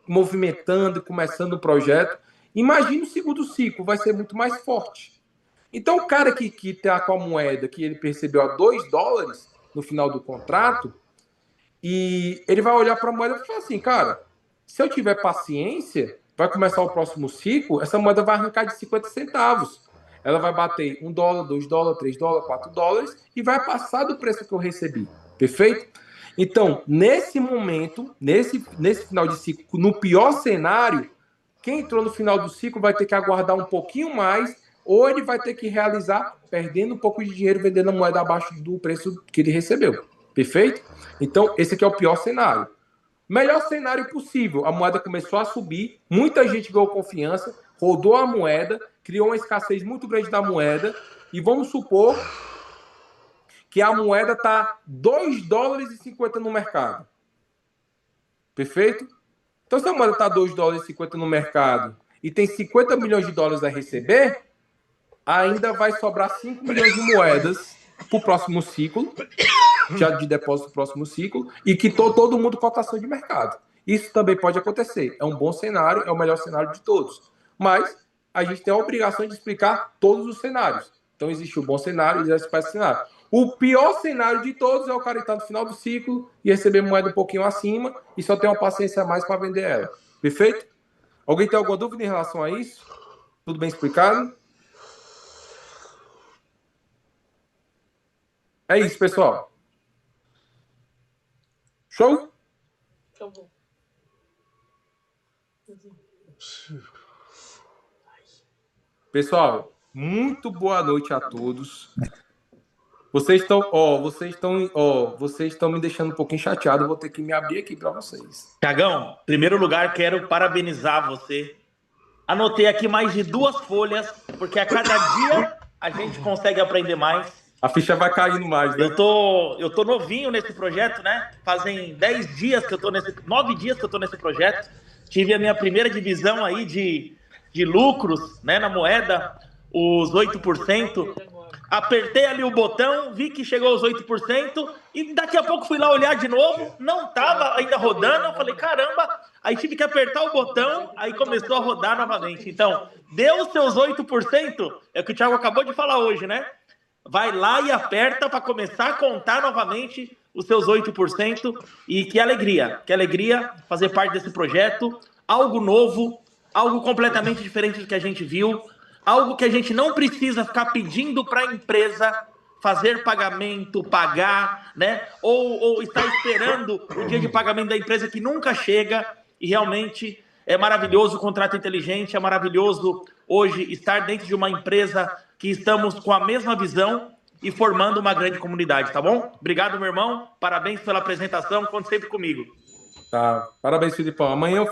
[SPEAKER 1] movimentando, começando o projeto. Imagina o segundo ciclo, vai ser muito mais forte. Então o cara que está com a moeda, que ele percebeu a 2 dólares no final do contrato, e ele vai olhar para a moeda e falar assim, cara, se eu tiver paciência, vai começar o próximo ciclo, essa moeda vai arrancar de 50 centavos. Ela vai bater 1 dólar, 2 dólares, 3 dólares, 4 dólares e vai passar do preço que eu recebi. Perfeito? Então, nesse momento, nesse final de ciclo, no pior cenário, quem entrou no final do ciclo vai ter que aguardar um pouquinho mais, ou ele vai ter que realizar perdendo um pouco de dinheiro, vendendo a moeda abaixo do preço que ele recebeu. Perfeito? Então, esse aqui é o pior cenário. Melhor cenário possível, a moeda começou a subir, muita gente ganhou confiança, rodou a moeda, criou uma escassez muito grande da moeda, e vamos supor que a moeda está 2 dólares e 50 no mercado. Perfeito? Então, se a moeda está 2 dólares e 50 no mercado e tem 50 milhões de dólares a receber, ainda vai sobrar 5 milhões de moedas para o próximo ciclo, já de depósito do próximo ciclo, e quitou todo mundo cotação de mercado. Isso também pode acontecer. É um bom cenário, é o melhor cenário de todos. Mas a gente tem a obrigação de explicar todos os cenários. Então existe o bom cenário e existe o péssimo cenário. O pior cenário de todos é o cara estar no final do ciclo e receber moeda um pouquinho acima e só ter uma paciência a mais para vender ela. Perfeito? Alguém tem alguma dúvida em relação a isso? Tudo bem explicado? É isso, pessoal. Show?
[SPEAKER 7] Acabou.
[SPEAKER 1] Pessoal, muito boa noite a todos. Vocês estão me deixando um pouquinho chateado. Eu vou ter que me abrir aqui para vocês.
[SPEAKER 8] Tiagão, em primeiro lugar, quero parabenizar você. Anotei aqui mais de 2 folhas, porque a cada dia a gente consegue aprender mais.
[SPEAKER 1] A ficha vai caindo mais, né?
[SPEAKER 8] Eu tô novinho nesse projeto, né? Fazem 10 dias que eu tô 9 dias que eu tô nesse projeto. tive a minha primeira divisão aí de lucros, né, na moeda, os 8%. Apertei ali o botão, vi que chegou aos 8% e daqui a pouco fui lá olhar de novo, não estava ainda rodando, eu falei, caramba, aí tive que apertar o botão, aí começou a rodar novamente. Então, deu os seus 8%, é o que o Thiago acabou de falar hoje, né? Vai lá e aperta para começar a contar novamente os seus 8% e que alegria fazer parte desse projeto, algo novo, algo completamente diferente do que a gente viu, algo que a gente não precisa ficar pedindo para a empresa fazer pagamento, pagar, né? Ou estar esperando o dia de pagamento da empresa que nunca chega. E realmente é maravilhoso o contrato inteligente, é maravilhoso hoje estar dentro de uma empresa que estamos com a mesma visão e formando uma grande comunidade, tá bom? Obrigado, meu irmão. Parabéns pela apresentação. Conte sempre comigo.
[SPEAKER 1] Tá, parabéns, Filipão. Amanhã o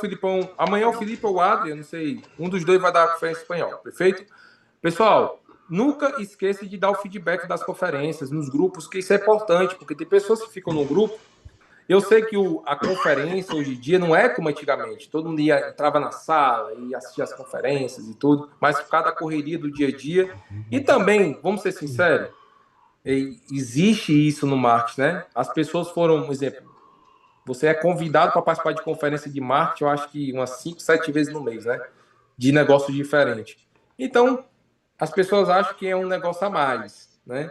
[SPEAKER 1] Felipe ou o Adrian, não sei, um dos dois vai dar a conferência em espanhol, perfeito? Pessoal, nunca esqueça de dar o feedback das conferências, nos grupos, que isso é importante, porque tem pessoas que ficam no grupo. Eu sei que a conferência hoje em dia não é como antigamente, todo mundo entrava na sala e assistia as conferências e tudo, mas por causa da correria do dia a dia. E também, vamos ser sinceros, existe isso no marketing, né? As pessoas foram, por exemplo, você é convidado para participar de conferência de marketing, eu acho que umas 5, 7 vezes no mês, né? De negócio diferente. Então, as pessoas acham que é um negócio a mais, né?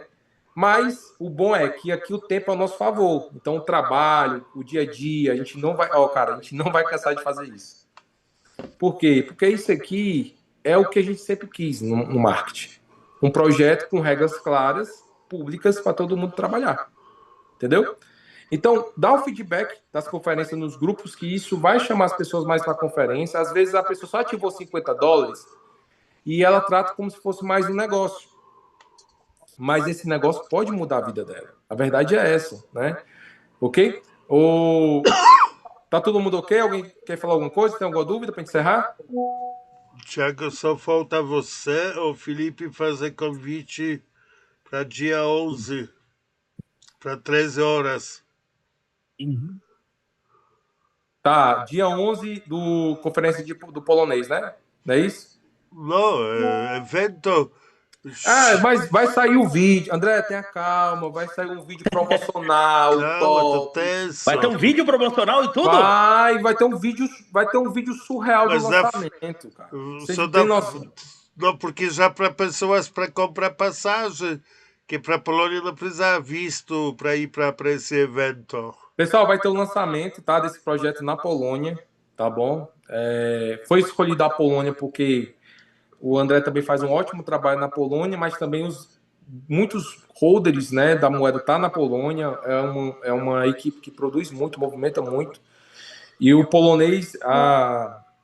[SPEAKER 1] Mas o bom é que aqui o tempo é ao nosso favor. Então, o trabalho, o dia a dia, a gente não vai... a gente não vai cansar de fazer isso. Por quê? Porque isso aqui é o que a gente sempre quis no marketing. Um projeto com regras claras, públicas, para todo mundo trabalhar. Entendeu? Então, dá o feedback das conferências nos grupos, que isso vai chamar as pessoas mais para a conferência. Às vezes a pessoa só ativou $50 e ela trata como se fosse mais um negócio. Mas esse negócio pode mudar a vida dela. A verdade é essa, né? Ok? Tá todo mundo ok? Alguém quer falar alguma coisa? Tem alguma dúvida para encerrar?
[SPEAKER 2] Tiago, só falta você ou Felipe fazer convite para dia 11, para 13 horas.
[SPEAKER 1] Tá, dia 11 do conferência do polonês, né? Não é isso?
[SPEAKER 2] Não, evento.
[SPEAKER 1] Mas vai sair o vídeo. André, tenha calma. Vai sair um vídeo promocional. Top.
[SPEAKER 8] Vai ter um vídeo promocional e tudo?
[SPEAKER 1] Vai ter um vídeo surreal do lançamento, cara.
[SPEAKER 2] Não, porque já para pessoas para comprar passagem, que para a Polônia não precisa visto para ir para esse evento.
[SPEAKER 1] Pessoal, vai ter o lançamento, tá, desse projeto na Polônia, tá bom? Foi escolhido a Polônia porque o André também faz um ótimo trabalho na Polônia, mas também muitos holders, né, da moeda tá na Polônia. É uma equipe que produz muito, movimenta muito. E o polonês,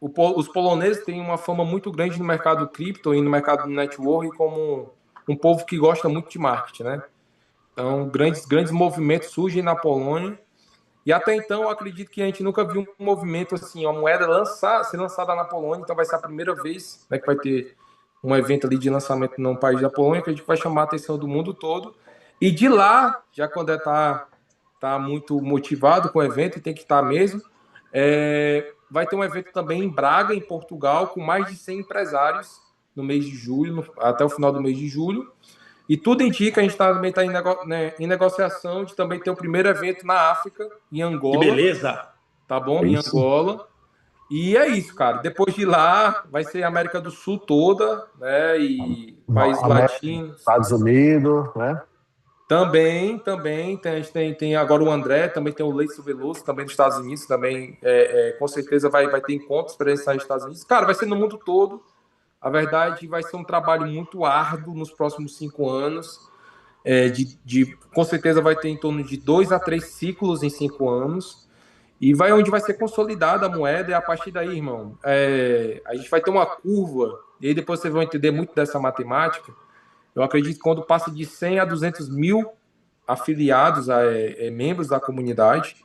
[SPEAKER 1] os poloneses têm uma fama muito grande no mercado cripto e no mercado network como um povo que gosta muito de marketing, né? Então, grandes movimentos surgem na Polônia. E até então, eu acredito que a gente nunca viu um movimento assim, uma moeda ser lançada na Polônia. Então, vai ser a primeira vez, né, que vai ter um evento ali de lançamento num país da Polônia, que a gente vai chamar a atenção do mundo todo. E de lá, já quando tá muito motivado com o evento, e tem que estar mesmo, vai ter um evento também em Braga, em Portugal, com mais de 100 empresários no mês de julho, até o final do mês de julho. E tudo indica, a gente também está em negociação de também ter o primeiro evento na África, em Angola.
[SPEAKER 8] Que beleza!
[SPEAKER 1] Tá bom? Em Angola. E é isso, cara. Depois de lá, vai ser a América do Sul toda, né? E países latinos.
[SPEAKER 3] Estados Unidos, né?
[SPEAKER 1] Também. A gente tem agora o André, também tem o Leite Veloso, também dos Estados Unidos. Também, com certeza, vai ter encontros para estar nos Estados Unidos. Cara, vai ser no mundo todo. A verdade, vai ser um trabalho muito árduo nos próximos 5 anos. Com certeza vai ter em torno de 2 a 3 ciclos em 5 anos. E onde vai ser consolidada a moeda. E a partir daí, irmão, a gente vai ter uma curva. E aí depois vocês vão entender muito dessa matemática. Eu acredito que quando passa de 100 a 200 mil afiliados, membros da comunidade,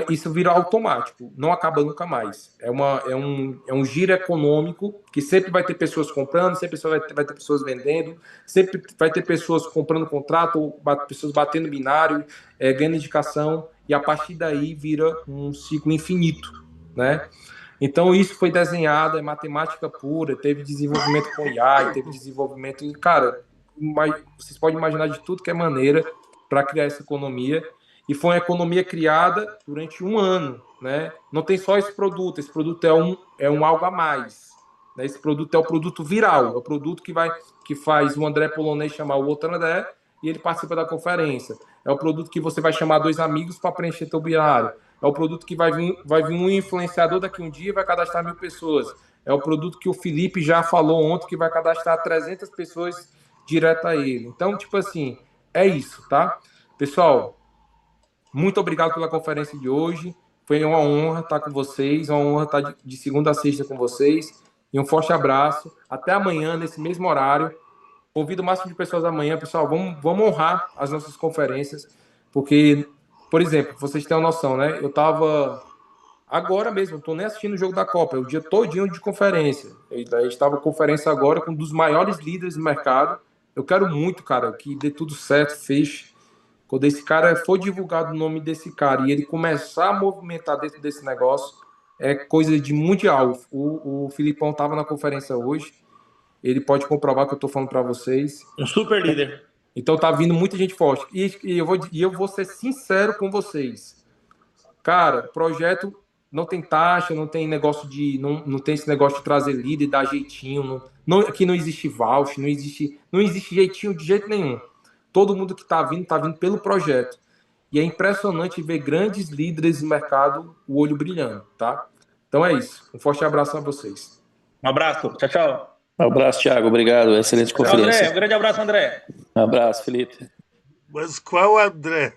[SPEAKER 1] isso vira automático, não acaba nunca mais. É um giro econômico que sempre vai ter pessoas comprando, sempre vai ter pessoas vendendo, sempre vai ter pessoas comprando contrato, pessoas batendo binário, ganhando indicação, e a partir daí vira um ciclo infinito, né? Então, isso foi desenhado, é matemática pura, teve desenvolvimento com IA, teve desenvolvimento... Cara, vocês podem imaginar de tudo que é maneira para criar essa economia. E foi uma economia criada durante um ano, né? Não tem só esse produto é um algo a mais. Né? Esse produto é o produto viral, é o produto que faz o André Polonês chamar o outro André e ele participa da conferência. É o produto que você vai chamar 2 amigos para preencher teu binário. É o produto que vai vir um influenciador daqui um dia e vai cadastrar 1.000 pessoas. É o produto que o Felipe já falou ontem que vai cadastrar 300 pessoas direto a ele. Então, tipo assim, é isso, tá? Pessoal, muito obrigado pela conferência de hoje. Foi uma honra estar com vocês, uma honra estar de segunda a sexta com vocês. E um forte abraço. Até amanhã, nesse mesmo horário. Convido o máximo de pessoas amanhã. Pessoal, vamos honrar as nossas conferências. Porque, por exemplo, vocês têm uma noção, né? Eu estava agora mesmo, não estou nem assistindo o jogo da Copa. É o dia todinho de conferência. A gente estava conferência agora com um dos maiores líderes do mercado. Eu quero muito, cara, que dê tudo certo, feche. Quando esse cara for divulgado o nome desse cara e ele começar a movimentar dentro desse negócio, é coisa de mundial. O Filipão estava na conferência hoje, ele pode comprovar que eu estou falando para vocês.
[SPEAKER 8] Um super líder.
[SPEAKER 1] Então tá vindo muita gente forte. E eu vou ser sincero com vocês. Cara, projeto não tem taxa, não tem negócio de. Não tem esse negócio de trazer líder, dar jeitinho. Aqui não existe voucher, não existe jeitinho de jeito nenhum. Todo mundo que está vindo pelo projeto. E é impressionante ver grandes líderes do mercado, o olho brilhando, tá? Então é isso. Um forte abraço a vocês.
[SPEAKER 8] Um abraço. Tchau, tchau.
[SPEAKER 6] Um abraço, Thiago. Obrigado. Excelente
[SPEAKER 8] Tchau,
[SPEAKER 6] conferência.
[SPEAKER 8] André. Um grande abraço, André.
[SPEAKER 6] Um abraço, Felipe.
[SPEAKER 2] Mas qual André?